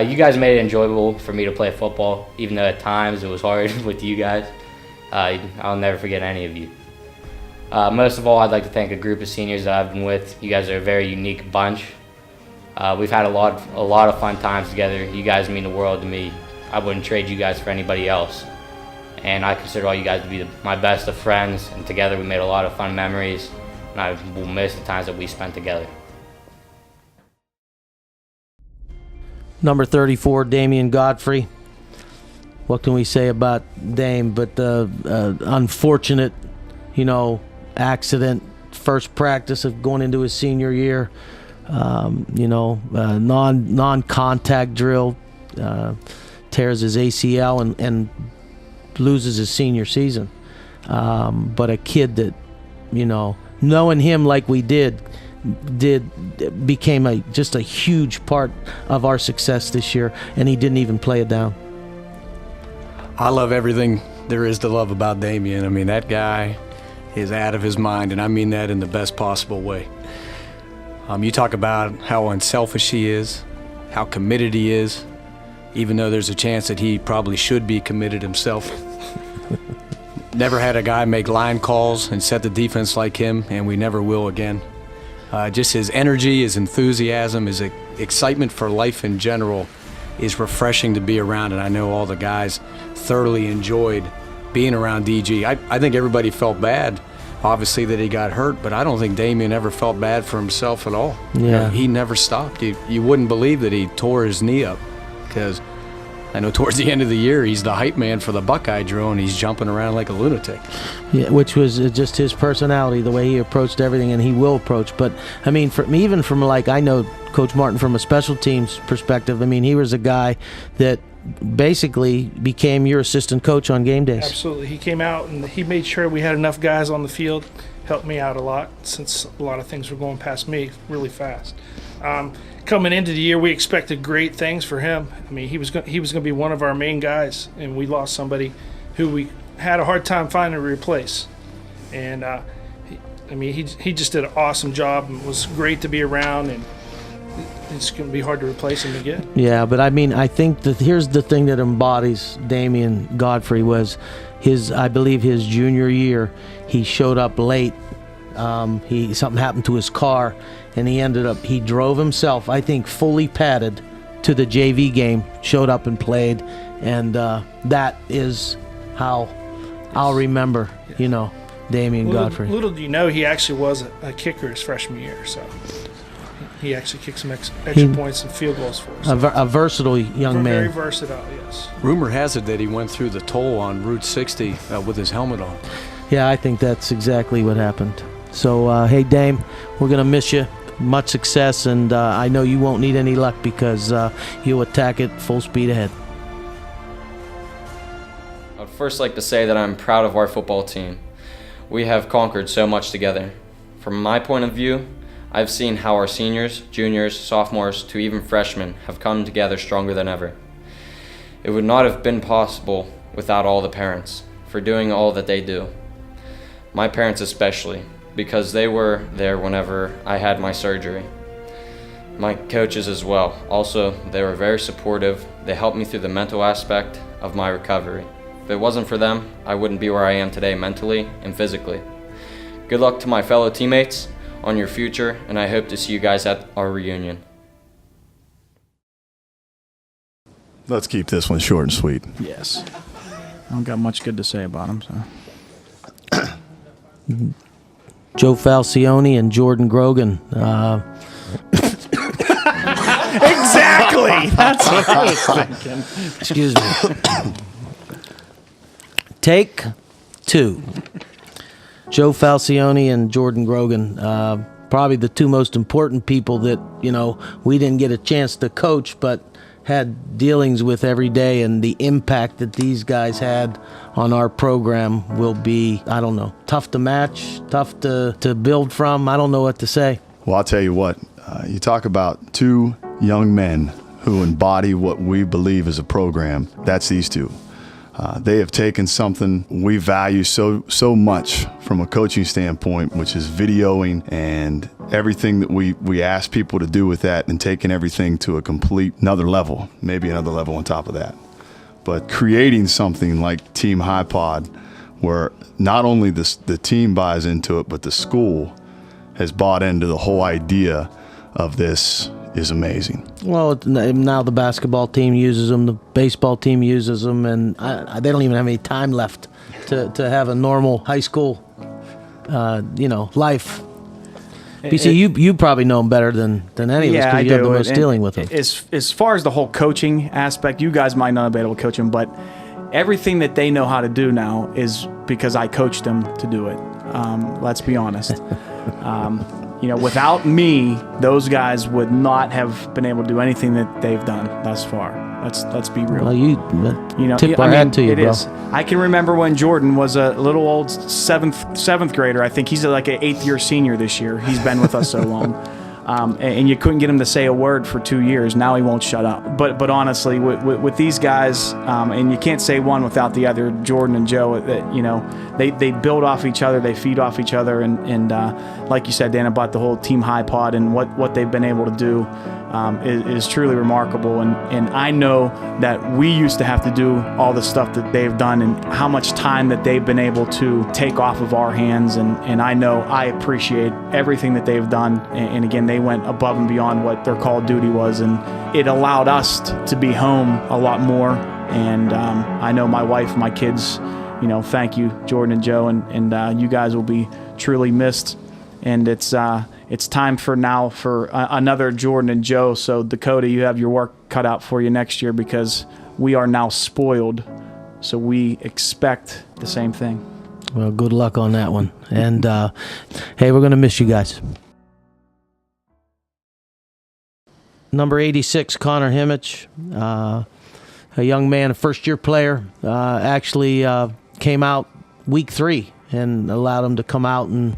Speaker 18: you guys made it enjoyable for me to play football, even though at times it was hard with you guys. I'll never forget any of you. Most of all, I'd like to thank a group of seniors that I've been with. You guys are a very unique bunch. We've had a lot of fun times together. You guys mean the world to me. I wouldn't trade you guys for anybody else. And I consider all you guys to be my best of friends, and together we made a lot of fun memories, and I will miss the times that we spent together.
Speaker 1: Number 34, Damian Godfrey. What can we say about Dame but the unfortunate, accident, first practice of going into his senior year, non-contact drill, tears his ACL and loses his senior season. But a kid that, knowing him like we did became just a huge part of our success this year, and he didn't even play it down.
Speaker 8: I love everything there is to love about Damian. I mean, that guy is out of his mind, and I mean that in the best possible way. You talk about how unselfish he is, how committed he is, even though there's a chance that he probably should be committed himself. Never had a guy make line calls and set the defense like him, and we never will again. Just his energy, his enthusiasm, his excitement for life in general is refreshing to be around, and I know all the guys thoroughly enjoyed being around DG. I think everybody felt bad, obviously, that he got hurt, but I don't think Damian ever felt bad for himself at all.
Speaker 1: Yeah.
Speaker 8: He never stopped. You wouldn't believe that he tore his knee up, because I know towards the end of the year, he's the hype man for the Buckeye drill, and he's jumping around like a lunatic.
Speaker 1: Yeah, which was just his personality, the way he approached everything, and he will approach. But, I mean, even from, I know Coach Martin from a special teams perspective, I mean, he was a guy that basically became your assistant coach on game days.
Speaker 19: Absolutely. He came out, and he made sure we had enough guys on the field, helped me out a lot, since a lot of things were going past me really fast. Coming into the year, we expected great things for him. I mean, he was going to be one of our main guys, and we lost somebody who we had a hard time finding to replace. And he just did an awesome job and was great to be around, and it's going to be hard to replace him again.
Speaker 1: Yeah, but I mean, I think that here's the thing that embodies Damian Godfrey was I believe his junior year, he showed up late. Something happened to his car, and he drove himself, I think, fully padded to the JV game, showed up and played, and that is how I'll remember, Damian Godfrey.
Speaker 19: Little do you know, he actually was a kicker his freshman year, so he actually kicked some extra points and field goals for us.
Speaker 1: A versatile young man.
Speaker 19: Very versatile, yes.
Speaker 8: Rumor has it that he went through the toll on Route 60 with his helmet on.
Speaker 1: Yeah, I think that's exactly what happened. So, hey, Dame, we're going to miss you. Much success, and I know you won't need any luck because you'll attack it full speed ahead.
Speaker 20: I'd first like to say that I'm proud of our football team. We have conquered so much together. From my point of view, I've seen how our seniors, juniors, sophomores, to even freshmen have come together stronger than ever. It would not have been possible without all the parents for doing all that they do. My parents especially, because they were there whenever I had my surgery. My coaches as well. Also, they were very supportive. They helped me through the mental aspect of my recovery. If it wasn't for them, I wouldn't be where I am today mentally and physically. Good luck to my fellow teammates on your future, and I hope to see you guys at our reunion.
Speaker 3: Let's keep this one short and sweet.
Speaker 2: Yes. I don't got much good to say about him, so.
Speaker 1: Joe Falcioni and Jordan Grogan.
Speaker 19: Exactly! That's what I was thinking.
Speaker 1: Excuse me. Take two. Joe Falcioni and Jordan Grogan. probably the two most important people that, we didn't get a chance to coach, but had dealings with every day, and the impact that these guys had on our program will be, I don't know, tough to match, tough to build from. I don't know what to say.
Speaker 3: Well, I'll tell you what, you talk about two young men who embody what we believe is a program. That's these two. They have taken something we value so much from a coaching standpoint, which is videoing and everything that we ask people to do with that, and taking everything to a complete another level, maybe another level on top of that. But creating something like Team HiPod, where not only the team buys into it, but the school has bought into the whole idea of this, is amazing.
Speaker 1: Well, now the basketball team uses them, the baseball team uses them, and they don't even have any time left to have a normal high school, life. BC, you probably know them better than any of us, because you have the most dealing with them.
Speaker 2: As far as the whole coaching aspect, you guys might not be able to coach them, but everything that they know how to do now is because I coached them to do it. Let's be honest. Without me, those guys would not have been able to do anything that they've done thus far. Let's be real.
Speaker 1: Well, tip our hat to you, bro.
Speaker 2: Is. I can remember when Jordan was a little old seventh grader. I think he's like an 8th year senior this year. He's been with us so long. And you couldn't get him to say a word for 2 years. Now he won't shut up. But honestly, with these guys, and you can't say one without the other, Jordan and Joe, that they build off each other, they feed off each other, and like you said, Dan, about the whole Team HiPod and what they've been able to do is truly remarkable. And I know that we used to have to do all the stuff that they've done, and how much time that they've been able to take off of our hands. And I know I appreciate everything that they've done. And again, they went above and beyond what their call of duty was, and it allowed us to be home a lot more. And I know my wife, my kids, thank you, Jordan and Joe, and you guys will be truly missed. And it's time for another Jordan and Joe. So Dakota, you have your work cut out for you next year, because we are now spoiled. So we expect the same thing.
Speaker 1: Well, good luck on that one. And hey, we're going to miss you guys. Number 86, Connor Himich, a young man, a first-year player, actually came out week 3 and allowed him to come out and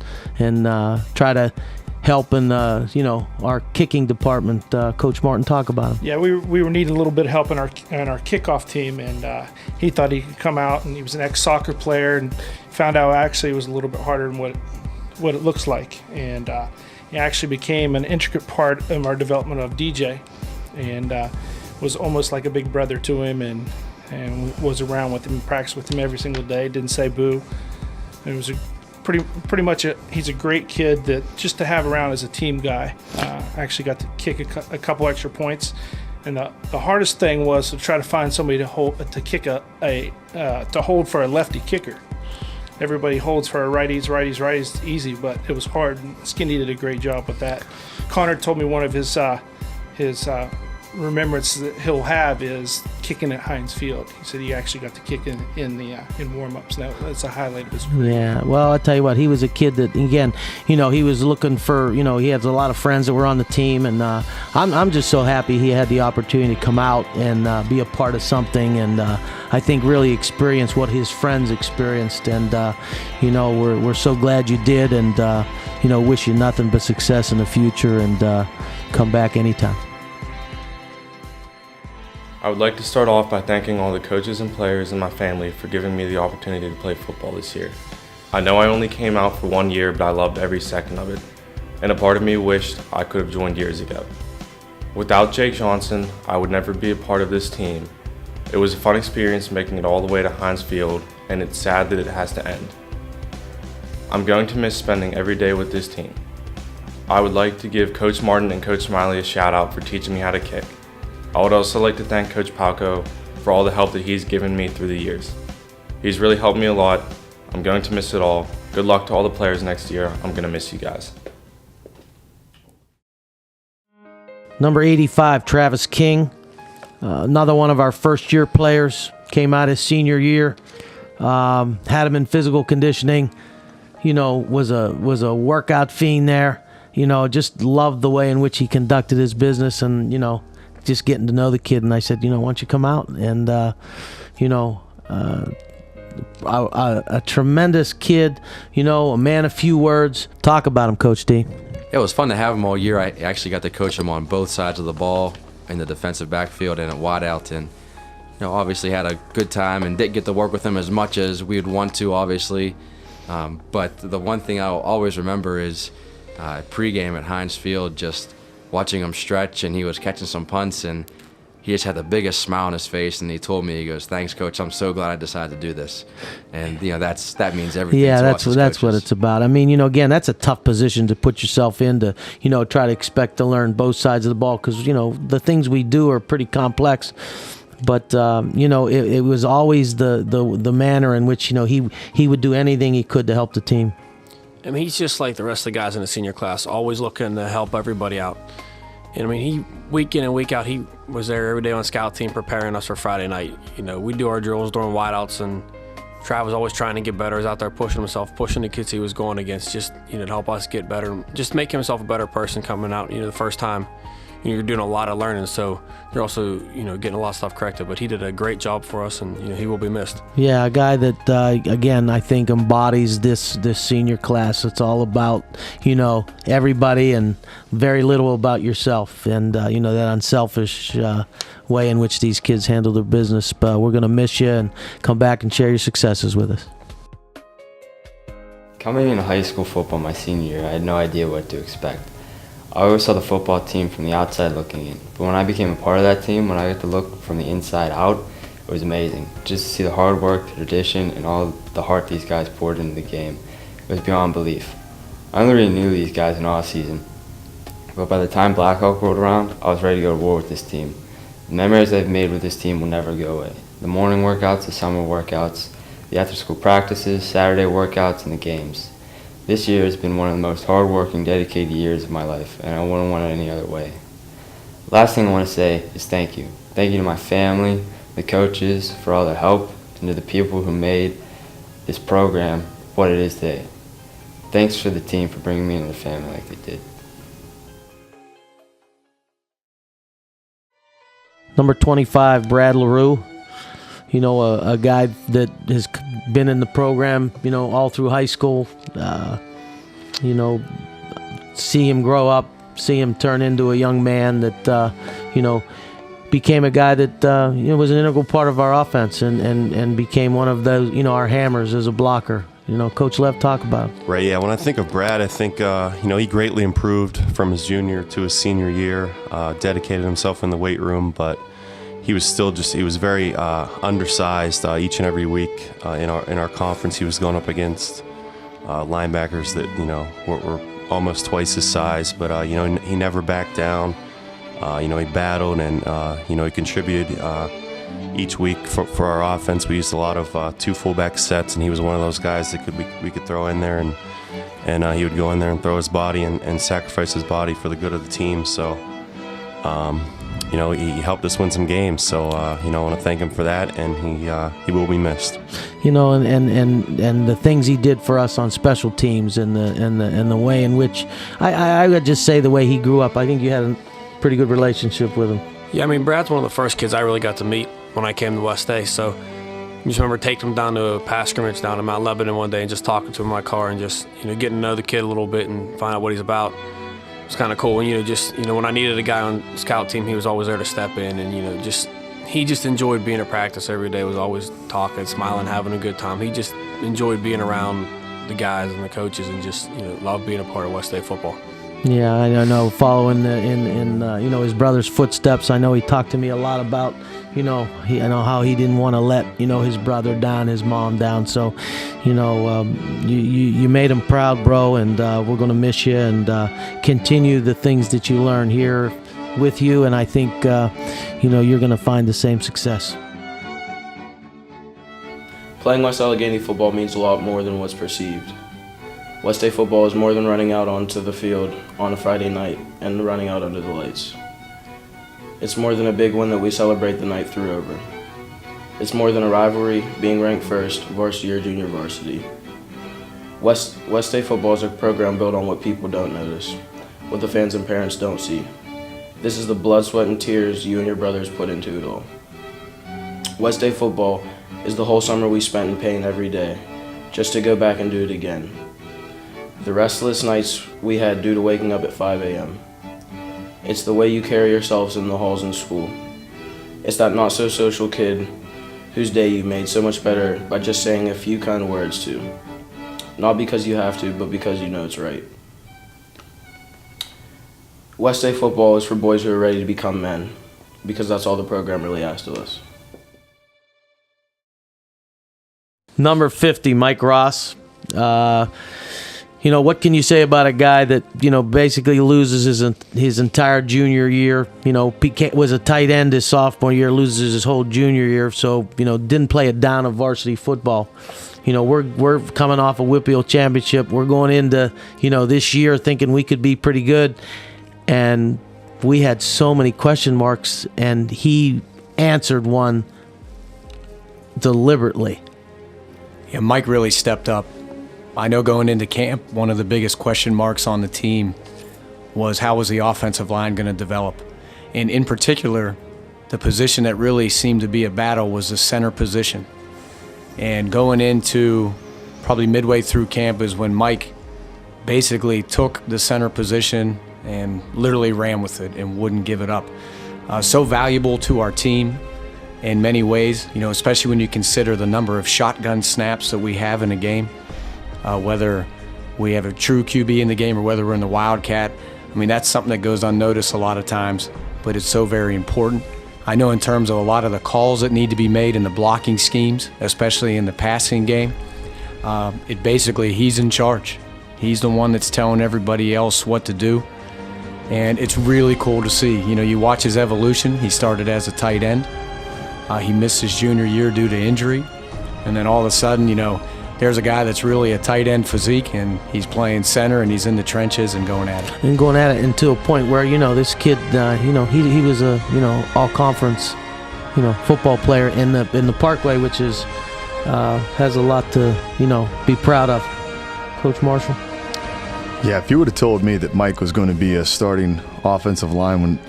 Speaker 1: try to help in our kicking department. Coach Martin, talk about him.
Speaker 19: Yeah, we were needing a little bit of help in our kickoff team, and he thought he could come out, and he was an ex-soccer player, and found out actually it was a little bit harder than what it looks like. And he actually became an intricate part of our development of DJ, and was almost like a big brother to him, and was around with him, practiced with him every single day, didn't say boo. It was pretty much he's a great kid that just to have around as a team guy. Actually got to kick a couple extra points, and the hardest thing was to try to find somebody to hold for a lefty kicker. Everybody holds for righties, easy, but it was hard. Skinny did a great job with that. Connor told me one of his remembrance that he'll have is kicking at Heinz Field. He said he actually got to kick in warm-ups. That's a highlight of his career.
Speaker 1: Yeah, well, I'll tell you what, he was a kid that, again, he was looking for, he has a lot of friends that were on the team, and I'm just so happy he had the opportunity to come out and be a part of something, and I think really experience what his friends experienced, and we're so glad you did, and wish you nothing but success in the future, and come back anytime.
Speaker 21: I would like to start off by thanking all the coaches and players and my family for giving me the opportunity to play football this year. I know I only came out for 1 year, but I loved every second of it, and a part of me wished I could have joined years ago. Without Jake Johnson, I would never be a part of this team. It was a fun experience making it all the way to Heinz Field, and it's sad that it has to end. I'm going to miss spending every day with this team. I would like to give Coach Martin and Coach Smiley a shout out for teaching me how to kick. I would also like to thank Coach Palco for all the help that he's given me through the years. He's really helped me a lot. I'm going to miss it all. Good luck to all the players next year. I'm going to miss you guys.
Speaker 1: Number 85, Travis King, another one of our first-year players, came out his senior year, had him in physical conditioning, was a workout fiend there, just loved the way in which he conducted his business, and just getting to know the kid. And I said, why don't you come out? And a tremendous kid, a man of few words. Talk about him, Coach D.
Speaker 14: It was fun to have him all year. I actually got to coach him on both sides of the ball, in the defensive backfield and at wideout, and obviously had a good time and didn't get to work with him as much as we would want to, obviously. But the one thing I'll always remember is pregame at Heinz Field, just watching him stretch, and he was catching some punts, and he just had the biggest smile on his face, and he told me, he goes, "Thanks, Coach. I'm so glad I decided to do this." And that means everything.
Speaker 1: Yeah,
Speaker 14: to
Speaker 1: that's
Speaker 14: us as
Speaker 1: what
Speaker 14: coaches.
Speaker 1: it's about. I mean, again, that's a tough position to put yourself in to, try to expect to learn both sides of the ball, because the things we do are pretty complex. But it was always the manner in which he would do anything he could to help the team.
Speaker 5: I mean, he's just like the rest of the guys in the senior class, always looking to help everybody out. And I mean, he week in and week out, he was there every day on scout team preparing us for Friday night. We do our drills during wideouts, and Trav was always trying to get better. He was out there pushing himself, pushing the kids he was going against, just to help us get better, just make himself a better person coming out. The first time, you're doing a lot of learning, so you're also getting a lot of stuff corrected. But he did a great job for us, and he will be missed.
Speaker 1: Yeah, a guy that again, I think embodies this senior class. It's all about everybody and very little about yourself, and that unselfish way in which these kids handle their business. But we're gonna miss you, and come back and share your successes with us.
Speaker 22: Coming into high school football my senior year, I had no idea what to expect. I always saw the football team from the outside looking in, but when I became a part of that team, when I got to look from the inside out, it was amazing. Just to see the hard work, the tradition, and all the heart these guys poured into the game, it was beyond belief. I only really knew these guys in off season, but by the time Black Hawk rolled around, I was ready to go to war with this team. The memories I've made with this team will never go away. The morning workouts, the summer workouts, the after-school practices, Saturday workouts, and the games. This year has been one of the most hard-working, dedicated years of my life, and I wouldn't want it any other way. Last thing I want to say is thank you. Thank you to my family, the coaches, for all their help, and to the people who made this program what it is today. Thanks for the team for bringing me into the family like they did.
Speaker 1: Number 25, Brad Larue. A guy that has been in the program, all through high school. See him grow up, see him turn into a young man that, became a guy that, was an integral part of our offense and became one of those, our hammers as a blocker. Coach Lev, talk about him.
Speaker 11: Right, yeah. When I think of Brad, I think, he greatly improved from his junior to his senior year, dedicated himself in the weight room, but he was still he was very undersized each and every week in our conference. He was going up against linebackers that, were almost twice his size, but, he never backed down. He battled and, he contributed each week for our offense. We used a lot of two fullback sets, and he was one of those guys that we could throw in there, and he would go in there and throw his body and sacrifice his body for the good of the team. So, he helped us win some games. So, I want to thank him for that, and he will be missed.
Speaker 1: And the things he did for us on special teams and the way in which I would just say the way he grew up. I think you had a pretty good relationship with him.
Speaker 5: Yeah, I mean, Brad's one of the first kids I really got to meet when I came to West A. So I just remember taking him down to a pass scrimmage down in Mount Lebanon one day and just talking to him in my car and just getting to know the kid a little bit and find out what he's about. It's kind of cool. And when I needed a guy on the scout team, he was always there to step in, and he just enjoyed being at practice every day. Was always talking, smiling, having a good time. He just enjoyed being around the guys and the coaches, and just loved being a part of West State football.
Speaker 1: Yeah, I know. Following in his brother's footsteps, I know he talked to me a lot about I know how he didn't want to let his brother down, his mom down. So, you made him proud, bro, and we're gonna miss you and continue the things that you learn here with you. And I think you're gonna find the same success.
Speaker 23: Playing West Allegheny football means a lot more than what's perceived. West State football is more than running out onto the field on a Friday night and running out under the lights. It's more than a big win that we celebrate the night through over. It's more than a rivalry, being ranked first, varsity or junior varsity. West State football is a program built on what people don't notice. what the fans and parents don't see. This is the blood, sweat, and tears you and your brothers put into it all. West Day football is the whole summer we spent in pain every day, just to go back and do it again. The restless nights we had due to waking up at 5 a.m. It's the way you carry yourselves in the halls in school. It's that not-so-social kid whose day you made so much better by just saying a few kind words to. Not because you have to, but because you know it's right. West Day football is for boys who are ready to become men, because that's all the program really asks of us.
Speaker 1: Number 50, Mike Ross. What can you say about a guy that, basically loses his entire junior year? Was a tight end his sophomore year, loses his whole junior year, so, didn't play a down of varsity football. We're coming off a Whippeal championship. We're going into, this year thinking we could be pretty good. And we had so many question marks, and he answered one deliberately.
Speaker 8: Yeah, Mike really stepped up. I know going into camp, one of the biggest question marks on the team was how was the offensive line going to develop? And in particular, the position that really seemed to be a battle was the center position. And going into probably midway through camp is when Mike basically took the center position and literally ran with it and wouldn't give it up. So valuable to our team in many ways, especially when you consider the number of shotgun snaps that we have in a game. Whether we have a true QB in the game or whether we're in the Wildcat. That's something that goes unnoticed a lot of times, but it's so very important. I know in terms of a lot of the calls that need to be made in the blocking schemes, especially in the passing game, he's in charge. He's the one that's telling everybody else what to do, and it's really cool to see. You watch his evolution. He started as a tight end. He missed his junior year due to injury, and then all of a sudden, there's a guy that's really a tight end physique, and he's playing center, and he's in the trenches and going at it.
Speaker 1: And going at it until a point where, this kid, he was a, all-conference, football player in the Parkway, which is has a lot to, be proud of. Coach Marshall?
Speaker 3: Yeah, if you would have told me that Mike was going to be a starting offensive lineman,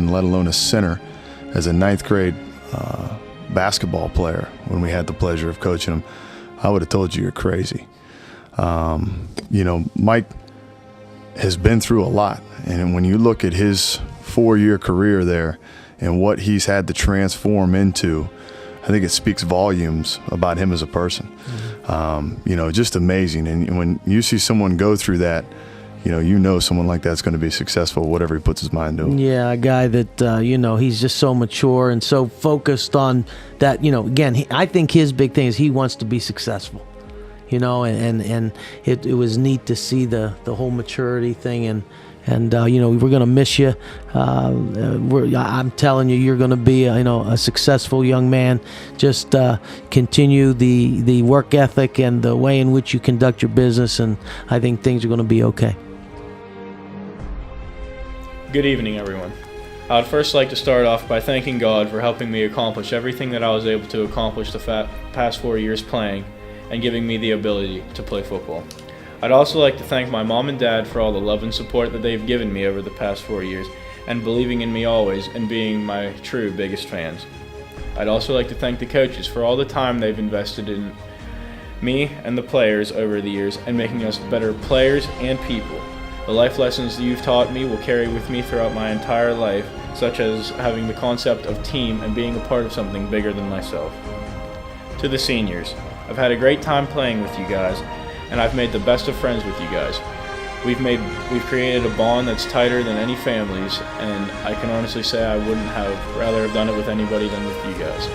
Speaker 3: let alone a center, as a ninth grade basketball player when we had the pleasure of coaching him, I would have told you you're crazy. Mike has been through a lot. And when you look at his 4-year career there and what he's had to transform into, I think it speaks volumes about him as a person. Mm-hmm. Just amazing. And when you see someone go through that, someone like that's going to be successful, whatever he puts his mind to.
Speaker 1: Yeah, a guy that, he's just so mature and so focused on that, again, I think his big thing is he wants to be successful, and it was neat to see the whole maturity thing. And we're going to miss you. I'm telling you, you're going to be, a successful young man. Just continue the work ethic and the way in which you conduct your business, and I think things are going to be okay.
Speaker 6: Good evening, everyone. I would first like to start off by thanking God for helping me accomplish everything that I was able to accomplish the past 4 years playing and giving me the ability to play football. I'd also like to thank my mom and dad for all the love and support that they've given me over the past 4 years and believing in me always and being my true biggest fans. I'd also like to thank the coaches for all the time they've invested in me and the players over the years and making us better players and people. The life lessons you've taught me will carry with me throughout my entire life, such as having the concept of team and being a part of something bigger than myself. To the seniors, I've had a great time playing with you guys, and I've made the best of friends with you guys. We've created a bond that's tighter than any families, and I can honestly say I wouldn't have rather have done it with anybody than with you guys.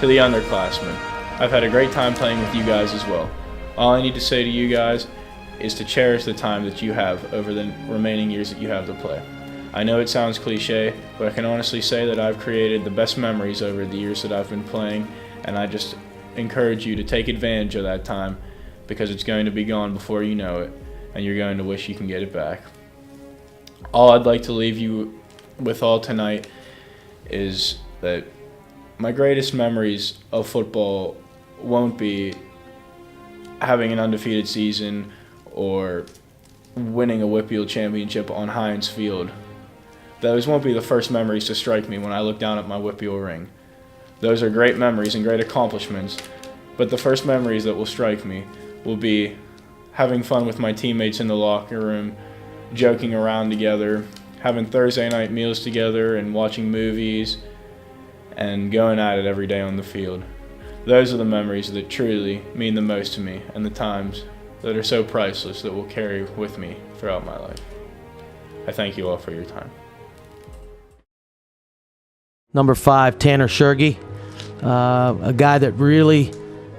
Speaker 6: To the underclassmen, I've had a great time playing with you guys as well. All I need to say to you guys is to cherish the time that you have over the remaining years that you have to play. I know it sounds cliche, but I can honestly say that I've created the best memories over the years that I've been playing, and I just encourage you to take advantage of that time because it's going to be gone before you know it, and you're going to wish you can get it back. All I'd like to leave you with all tonight is that my greatest memories of football won't be having an undefeated season or winning a WPIAL championship on Heinz Field. Those won't be the first memories to strike me when I look down at my WPIAL ring. Those are great memories and great accomplishments, but the first memories that will strike me will be having fun with my teammates in the locker room, joking around together, having Thursday night meals together and watching movies, and going at it every day on the field. Those are the memories that truly mean the most to me, and the times that are so priceless that will carry with me throughout my life. I thank you all for your time.
Speaker 1: Number 5, Tanner Shergi, a guy that really,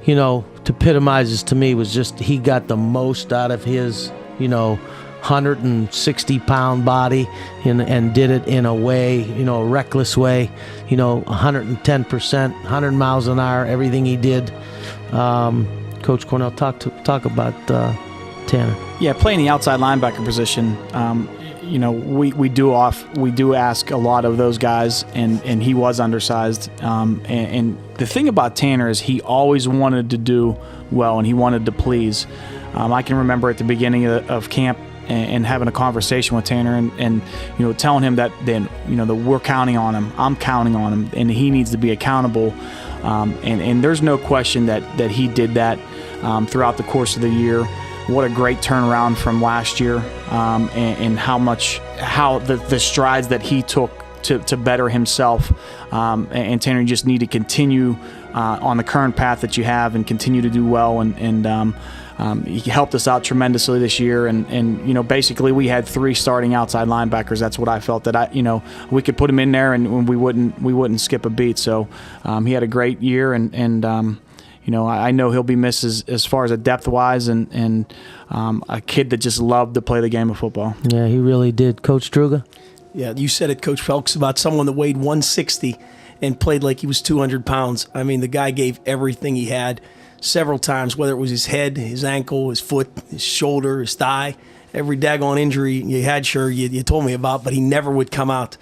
Speaker 1: epitomizes to me was just he got the most out of his, 160-pound body and did it in a way, a reckless way, 110%, 100 miles an hour, everything he did. Coach Cornell, talk about Tanner.
Speaker 2: Yeah, playing the outside linebacker position, we do ask a lot of those guys, and he was undersized. And the thing about Tanner is he always wanted to do well, and he wanted to please. I can remember at the beginning of camp and having a conversation with Tanner and telling him that that we're counting on him, I'm counting on him, and he needs to be accountable. And there's no question that he did that throughout the course of the year. What a great turnaround from last year, and how the strides that he took to better himself. And Tanner, you just need to continue on the current path that you have and continue to do well. And he helped us out tremendously this year. And basically we had 3 starting outside linebackers. That's what I felt that we could put him in there and we wouldn't skip a beat. So he had a great year and I know he'll be missed as far as a depth-wise and a kid that just loved to play the game of football.
Speaker 1: Yeah, he really did. Coach Druga?
Speaker 17: Yeah, you said it, Coach Phelps, about someone that weighed 160 and played like he was 200 pounds. I mean, the guy gave everything he had several times, whether it was his head, his ankle, his foot, his shoulder, his thigh. Every daggone injury you had, Sherg, you told me about, but he never would come out.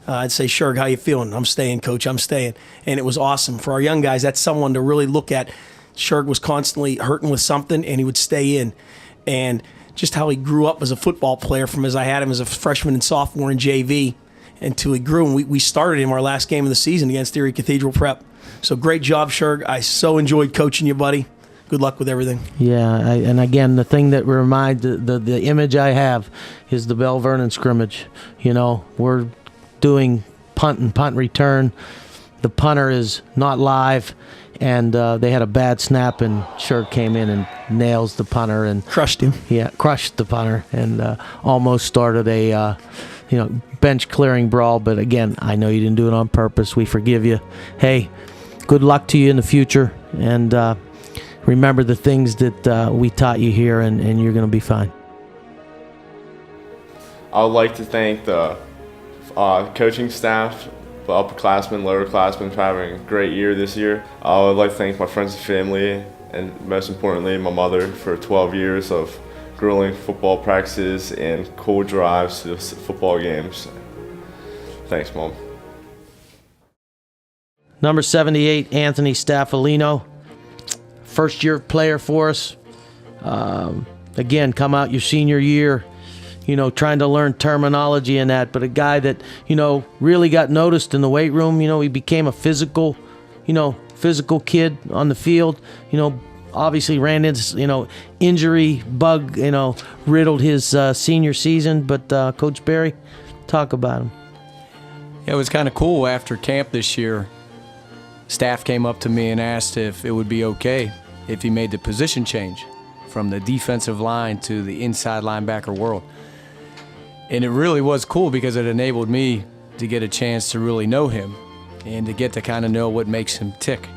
Speaker 17: I'd say, Sherg, how you feeling? I'm staying, Coach, I'm staying. And it was awesome. For our young guys, that's someone to really look at. Sherg was constantly hurting with something, and he would stay in. And just how he grew up as a football player from as I had him as a freshman and sophomore in JV until he grew. And we started him our last game of the season against Erie Cathedral Prep. So great job, Sherg. I so enjoyed coaching you, buddy. Good luck with everything.
Speaker 1: Yeah, and again, the thing that reminds the image I have is the Bell Vernon scrimmage. We're doing punt and punt return. The punter is not live, and they had a bad snap, and Sherg came in and nails the punter and
Speaker 17: crushed him.
Speaker 1: Yeah, crushed the punter and almost started a bench clearing brawl. But again, I know you didn't do it on purpose. We forgive you. Hey, good luck to you in the future, and remember the things that we taught you here, and you're going to be fine.
Speaker 21: I would like to thank the coaching staff, the upperclassmen, lowerclassmen for having a great year this year. I would like to thank my friends and family, and most importantly, my mother for 12 years of grueling football practices and cool drives to football games. Thanks, Mom.
Speaker 1: Number 78, Anthony Staffalino. First-year player for us. Again, come out your senior year, trying to learn terminology and that, but a guy that, really got noticed in the weight room. He became a physical kid on the field. Obviously ran into, injury bug, riddled his senior season. But Coach Barry, talk about him.
Speaker 8: Yeah, it was kind of cool after camp this year. Staff came up to me and asked if it would be okay if he made the position change from the defensive line to the inside linebacker world. And it really was cool because it enabled me to get a chance to really know him and to get to kind of know what makes him tick.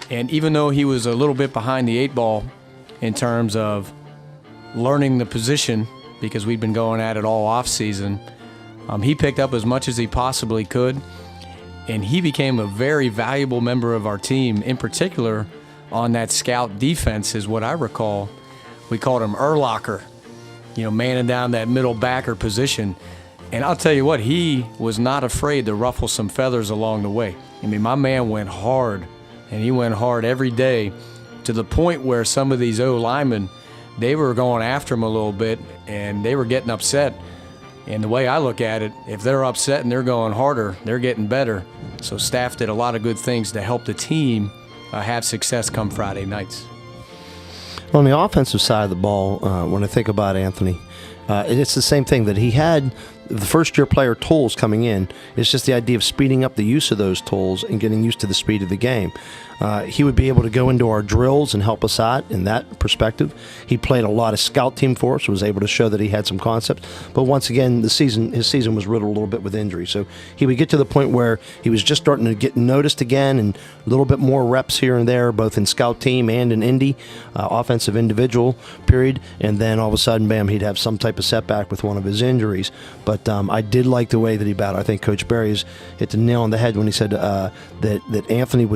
Speaker 8: And even though he was a little bit behind the 8 ball in terms of learning the position, because we'd been going at it all off season, he picked up as much as he possibly could, and he became a very valuable member of our team, in particular on that scout defense is what I recall. We called him Urlacher, manning down that middle backer position. And I'll tell you what, he was not afraid to ruffle some feathers along the way. I mean, my man went hard, and he went hard every day to the point where some of these O-linemen they were going after him a little bit, and they were getting upset. And the way I look at it, if they're upset and they're going harder, they're getting better. So staff did a lot of good things to help the team have success come Friday nights.
Speaker 9: On the offensive side of the ball, when I think about Anthony, it's the same thing that he had. The first-year player tools coming in, it's just the idea of speeding up the use of those tools and getting used to the speed of the game. He would be able to go into our drills and help us out in that perspective. He played a lot of scout team for us, was able to show that he had some concepts. But once again, his season was riddled a little bit with injury. So he would get to the point where he was just starting to get noticed again, and a little bit more reps here and there, both in scout team and in Indy, offensive individual period. And then all of a sudden, bam, he'd have some type of setback with one of his injuries. But I did like the way that he battled. I think Coach Berry's hit the nail on the head when he said that Anthony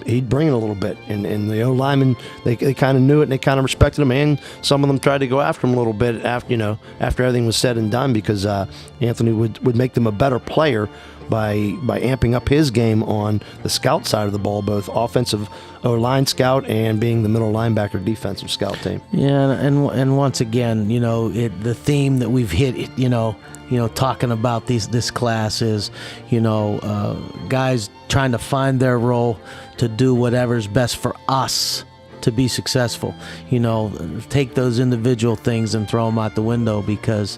Speaker 9: he'd bring it a little bit, and the O-linemen they kind of knew it and they kind of respected him, and some of them tried to go after him a little bit after everything was said and done, because Anthony would make them a better player by amping up his game on the scout side of the ball, both offensive O-line scout and being the middle linebacker defensive scout team.
Speaker 1: Yeah, and once again, the theme that we've hit, talking about this class is, guys trying to find their role to do whatever's best for us to be successful. Take those individual things and throw them out the window, because,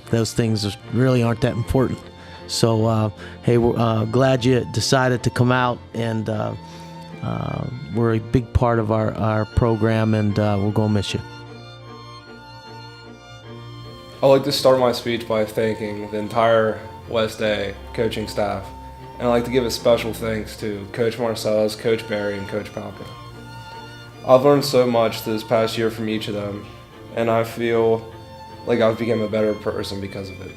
Speaker 1: those things really aren't that important. So, hey, we're glad you decided to come out, and we're a big part of our program, and we're going to miss you.
Speaker 4: I'd like to start my speech by thanking the entire West A coaching staff, and I'd like to give a special thanks to Coach Marcellus, Coach Barry, and Coach Palka. I've learned so much this past year from each of them, and I feel like I've become a better person because of it.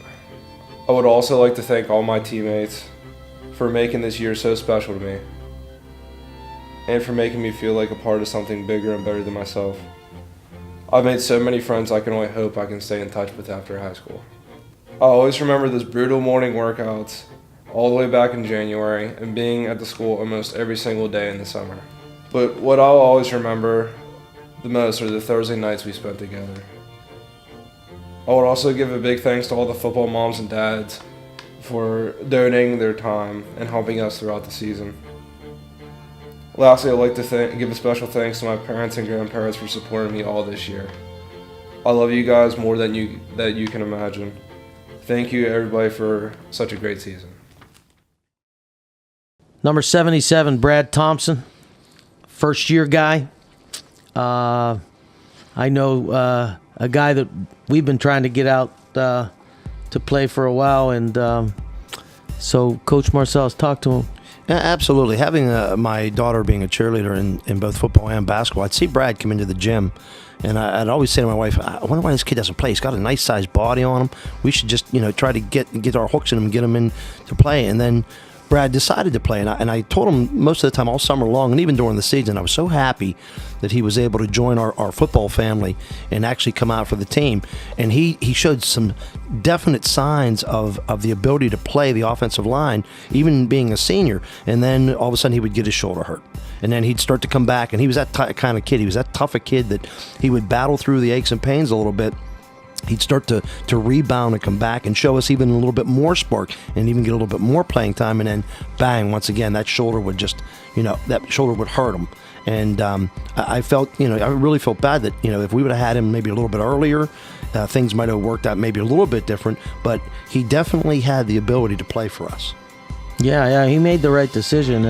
Speaker 4: I would also like to thank all my teammates for making this year so special to me, and for making me feel like a part of something bigger and better than myself. I've made so many friends I can only hope I can stay in touch with after high school. I always remember those brutal morning workouts all the way back in January, and being at the school almost every single day in the summer. But what I'll always remember the most are the Thursday nights we spent together. I would also give a big thanks to all the football moms and dads for donating their time and helping us throughout the season. Lastly, I'd like to give a special thanks to my parents and grandparents for supporting me all this year. I love you guys more than you can imagine. Thank you, everybody, for such a great season.
Speaker 1: Number 77, Brad Thomsen, first-year guy. I know a guy that we've been trying to get out to play for a while, and so Coach Marcellus, talk to him.
Speaker 9: Yeah, absolutely. Having my daughter being a cheerleader in both football and basketball, I'd see Brad come into the gym, and I'd always say to my wife, I wonder why this kid doesn't play. He's got a nice-sized body on him. We should just, try to get our hooks in him and get him in to play. And then Brad decided to play, and I told him most of the time all summer long, and even during the season, I was so happy that he was able to join our football family and actually come out for the team. And he showed some definite signs of the ability to play the offensive line, even being a senior. And then all of a sudden he would get his shoulder hurt. And then he'd start to come back, and he was that kind of kid. He was that tough a kid that he would battle through the aches and pains a little bit. He'd start to rebound and come back and show us even a little bit more spark and even get a little bit more playing time. And then bang, once again, that shoulder would just, that shoulder would hurt him. And I felt, I really felt bad that, if we would have had him maybe a little bit earlier, things might have worked out maybe a little bit different. But he definitely had the ability to play for us.
Speaker 1: Yeah, he made the right decision,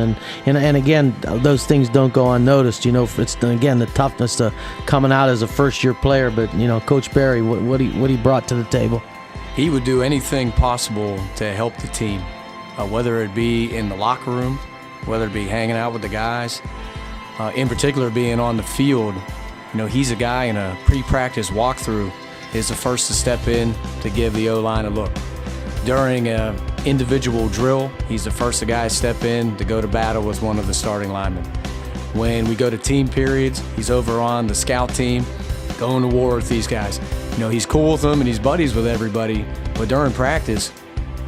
Speaker 1: and again, those things don't go unnoticed. It's again the toughness to coming out as a first-year player. But Coach Barry, what he brought to the table.
Speaker 8: He would do anything possible to help the team, whether it be in the locker room, whether it be hanging out with the guys, in particular being on the field. He's a guy in a pre-practice walkthrough is the first to step in to give the O-line a look. During an individual drill, he's the first guy to step in to go to battle with one of the starting linemen. When we go to team periods, he's over on the scout team, going to war with these guys. He's cool with them and he's buddies with everybody, but during practice,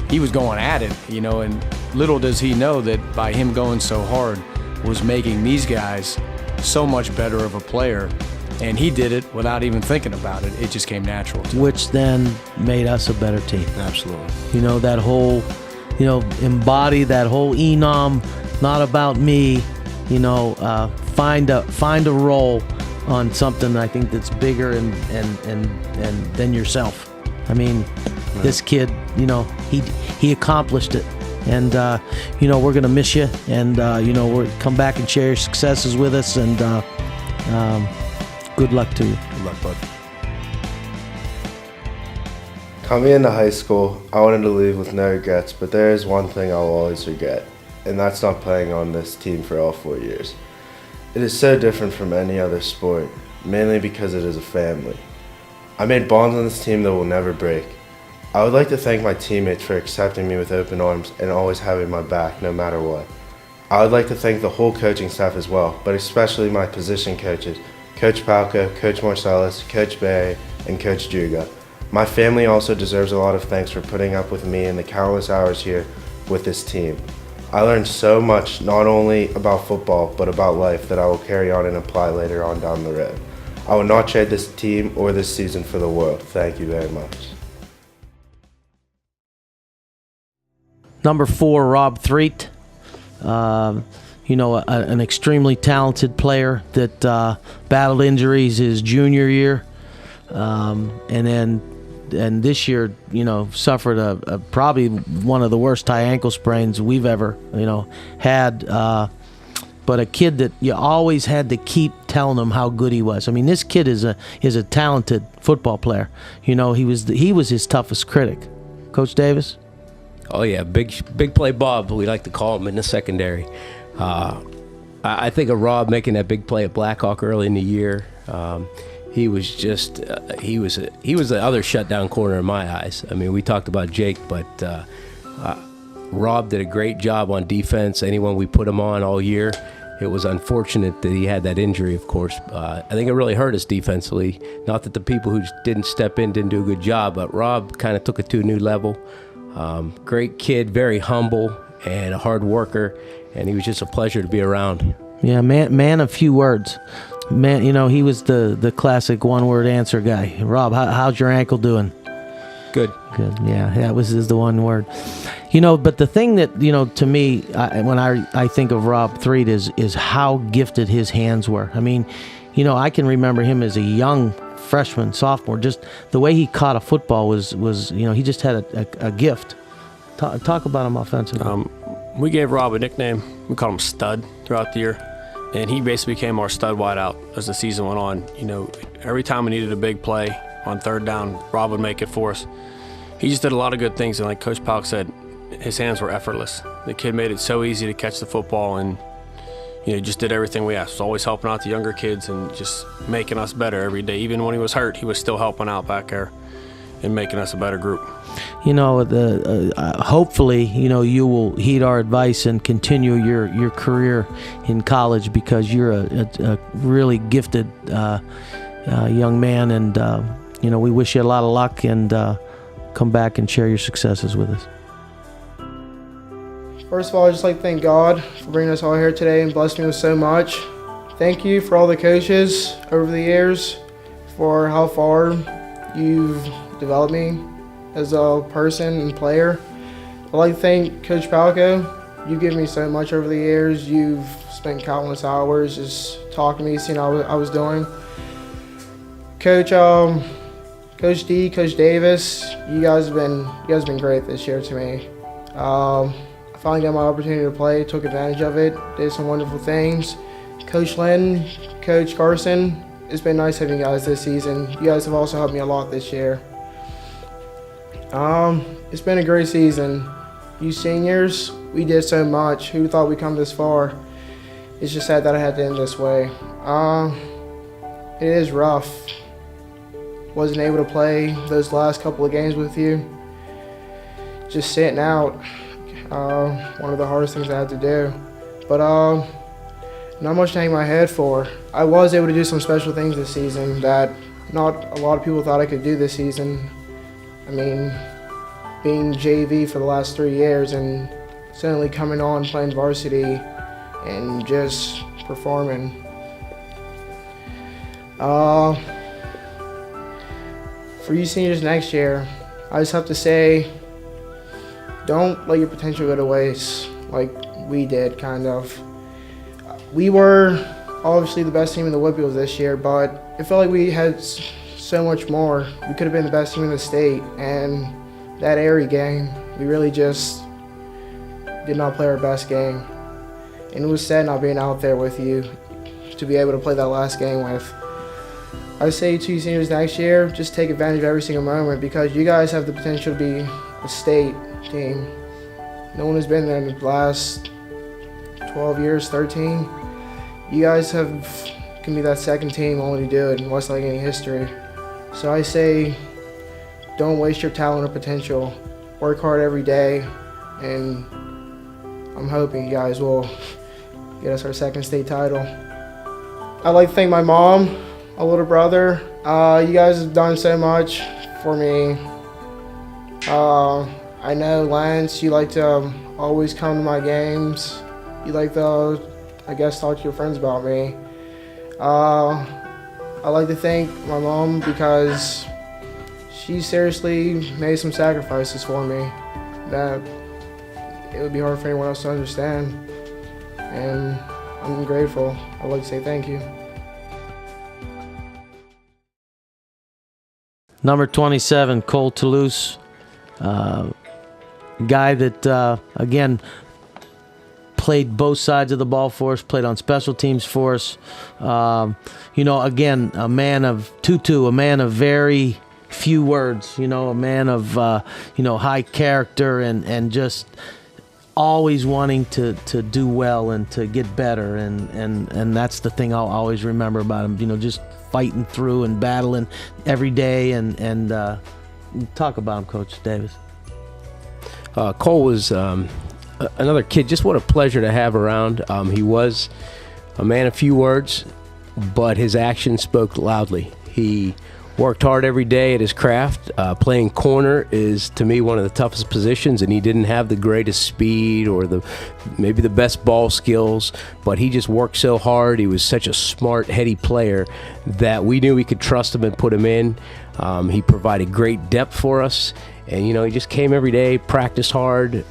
Speaker 8: he was going at it, and little does he know that by him going so hard was making these guys so much better of a player And he did it without even thinking about it. It just came natural to him.
Speaker 1: Which then made us a better team.
Speaker 9: Absolutely.
Speaker 1: You know, that whole, you know, embody that whole enom, not about me, you know, find a role on something I think that's bigger and than yourself. I mean, this kid, you know, he accomplished it. And, you know, we're going to miss you. And, you know, we're come back and share your successes with us. And good luck to you.
Speaker 9: Good luck, bud.
Speaker 7: Coming into high school, I wanted to leave with no regrets, but there is one thing I'll always regret, and that's not playing on this team for all 4 years. It is so different from any other sport, mainly because it is a family. I made bonds on this team that will never break. I would like to thank my teammates for accepting me with open arms and always having my back no matter what. I would like to thank the whole coaching staff as well, but especially my position coaches, Coach Palka, Coach Marcellus, Coach Barry, and Coach Juga. My family also deserves a lot of thanks for putting up with me and the countless hours here with this team. I learned so much, not only about football, but about life that I will carry on and apply later on down the road. I will not trade this team or this season for the world. Thank you very much.
Speaker 1: Number 4, Rob Threet. You know, an extremely talented player that battled injuries his junior year. And this year, you know, suffered a probably one of the worst high ankle sprains we've ever, you know, had. But a kid that you always had to keep telling him how good he was. I mean, this kid is a talented football player. You know, he was his toughest critic. Coach Davis?
Speaker 12: Oh yeah, big play Bob, we like to call him in the secondary. I think of Rob making that big play at Blackhawk early in the year. He was just he was the other shutdown corner in my eyes. I mean, we talked about Jake, but Rob did a great job on defense. Anyone we put him on all year, it was unfortunate that he had that injury, of course. I think it really hurt us defensively. Not that the people who didn't step in didn't do a good job, but Rob kind of took it to a new level. Great kid, very humble and a hard worker, and he was just a pleasure to be around.
Speaker 1: Yeah, man of few words. Man, you know, he was the classic one-word answer guy. Rob, how's your ankle doing?
Speaker 12: Good.
Speaker 1: Good, yeah, that was the one word. You know, but the thing that, you know, to me, when I think of Rob Threet is how gifted his hands were. I mean, you know, I can remember him as a young freshman, sophomore, just the way he caught a football was you know, he just had a gift. Talk about him offensively.
Speaker 5: We gave Rob a nickname. We called him Stud throughout the year. And he basically became our stud wideout as the season went on. You know, every time we needed a big play on third down, Rob would make it for us. He just did a lot of good things, and like Coach Palk said, his hands were effortless. The kid made it so easy to catch the football, and you know, just did everything we asked. He was always helping out the younger kids and just making us better every day. Even when he was hurt, he was still helping out back there and making us a better group.
Speaker 1: You know, hopefully, you know, you will heed our advice and continue your career in college, because you're a really gifted young man, and you know, we wish you a lot of luck, and come back and share your successes with us.
Speaker 10: First of all, I'd just like to thank God for bringing us all here today and blessing me with so much. Thank you for all the coaches over the years, for how far you've developed me as a person and player. I'd like to thank Coach Palco. You've given me so much over the years. You've spent countless hours just talking to me, seeing how I was doing. Coach D, Coach Davis, you guys have been great this year to me. I finally got my opportunity to play, took advantage of it, did some wonderful things. Coach Lynn, Coach Carson, it's been nice having you guys this season. You guys have also helped me a lot this year. It's been a great season. You seniors, we did so much. Who thought we'd come this far? It's just sad that I had to end this way. It is rough. Wasn't able to play those last couple of games with you. Just sitting out. One of the hardest things I had to do. But not much to hang my head for. I was able to do some special things this season that not a lot of people thought I could do this season. I mean, being JV for the last 3 years and suddenly coming on playing varsity and just performing. For you seniors next year, I just have to say, don't let your potential go to waste like we did, kind of. We were obviously the best team in the Whippeals this year, but it felt like we had so much more. We could have been the best team in the state, and that Erie game, we really just did not play our best game. And it was sad not being out there with you to be able to play that last game with. I say to you seniors next year, just take advantage of every single moment, because you guys have the potential to be a state team. No one has been there in the last 12 years, 13. You guys can be that second team only to do it in West Allegheny history. So I say, don't waste your talent or potential. Work hard every day, and I'm hoping you guys will get us our second state title. I'd like to thank my mom, my little brother. You guys have done so much for me. I know, Lance, you like to always come to my games. You like to, I guess, talk to your friends about me. I'd like to thank my mom because she seriously made some sacrifices for me that it would be hard for anyone else to understand. And I'm grateful. I'd like to say thank you.
Speaker 1: Number 27, Cole Toulouse. Guy that, again, played both sides of the ball for us, played on special teams for us. Again, a man of a man of very few words, a man of, high character and just always wanting to do well and to get better. And that's the thing I'll always remember about him, just fighting through and battling every day. And talk about him, Coach Davis.
Speaker 12: Cole was another kid, just what a pleasure to have around. He was a man of few words, but his actions spoke loudly. He worked hard every day at his craft. Playing corner is, to me, one of the toughest positions, and he didn't have the greatest speed or maybe the best ball skills, but he just worked so hard. He was such a smart, heady player that we knew we could trust him and put him in. He provided great depth for us, and he just came every day, practiced hard,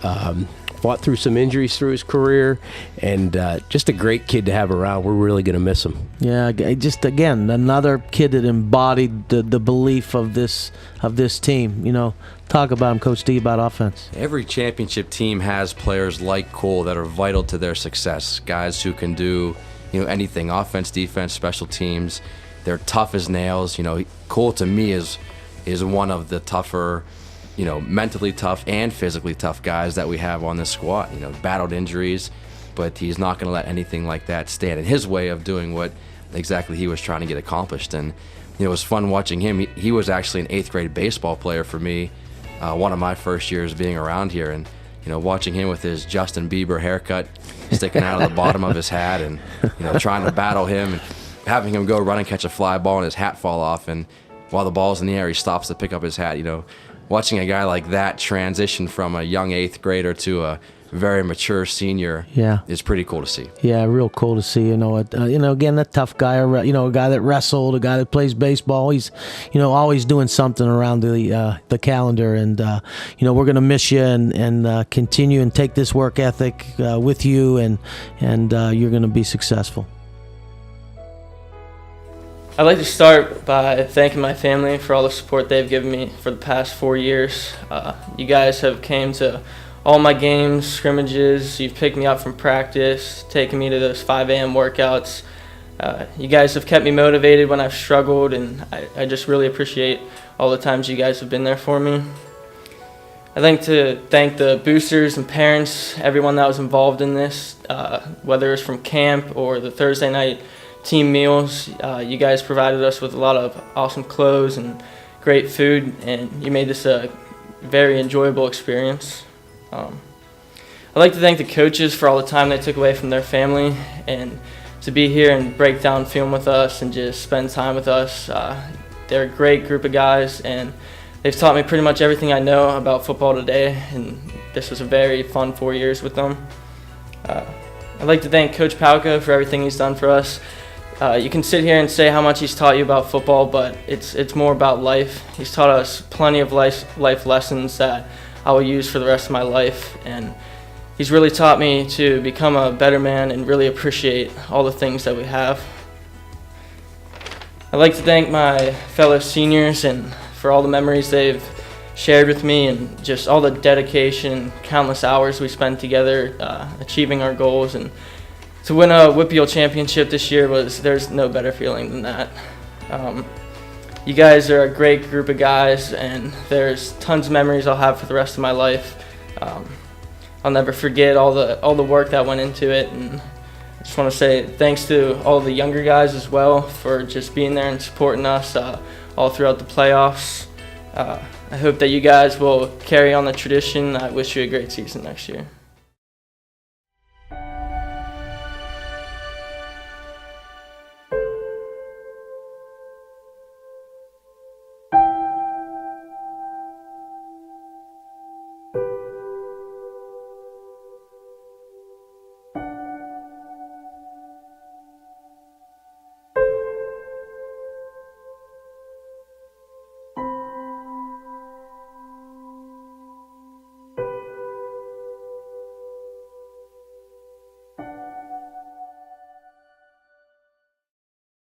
Speaker 12: fought through some injuries through his career, and just a great kid to have around. We're really going to miss him.
Speaker 1: Yeah, just again, another kid that embodied the belief of this team. Talk about him, Coach D, about offense.
Speaker 14: Every championship team has players like Cole that are vital to their success. Guys who can do anything, offense, defense, special teams. They're tough as nails. Cole to me is one of the tougher, mentally tough and physically tough guys that we have on this squad. Battled injuries, but he's not going to let anything like that stand in his way of doing what exactly he was trying to get accomplished. And it was fun watching him. He was actually an 8th grade baseball player for me, one of my first years being around here. And watching him with his Justin Bieber haircut sticking out of the bottom of his hat, and trying to battle him and having him go run and catch a fly ball and his hat fall off, and while the ball's in the air, he stops to pick up his hat. Watching a guy like that transition from a young 8th grader to a very mature senior is pretty cool to see.
Speaker 1: Yeah, real cool to see. Again, that tough guy, a guy that wrestled, a guy that plays baseball. He's, always doing something around the calendar. And, we're going to miss you and continue and take this work ethic with you, and you're going to be successful.
Speaker 13: I'd like to start by thanking my family for all the support they've given me for the past 4 years. You guys have came to all my games, scrimmages. You've picked me up from practice, taken me to those 5 a.m. workouts. You guys have kept me motivated when I've struggled, and I just really appreciate all the times you guys have been there for me. I'd like to thank the boosters and parents, everyone that was involved in this, whether it's from camp or the Thursday night team meals. You guys provided us with a lot of awesome clothes and great food, and you made this a very enjoyable experience. I'd like to thank the coaches for all the time they took away from their family and to be here and break down film with us and just spend time with us. They're a great group of guys, and they've taught me pretty much everything I know about football today, and this was a very fun 4 years with them. I'd like to thank Coach Palka for everything he's done for us. You can sit here and say how much he's taught you about football, but it's more about life. He's taught us plenty of life lessons that I will use for the rest of my life, and he's really taught me to become a better man and really appreciate all the things that we have. I'd like to thank my fellow seniors and for all the memories they've shared with me and just all the dedication, countless hours we spent together achieving our goals. And to win a WPIAL championship this year there's no better feeling than that. You guys are a great group of guys, and there's tons of memories I'll have for the rest of my life. I'll never forget all the work that went into it, and I just want to say thanks to all the younger guys as well for just being there and supporting us all throughout the playoffs. I hope that you guys will carry on the tradition. I wish you a great season next year.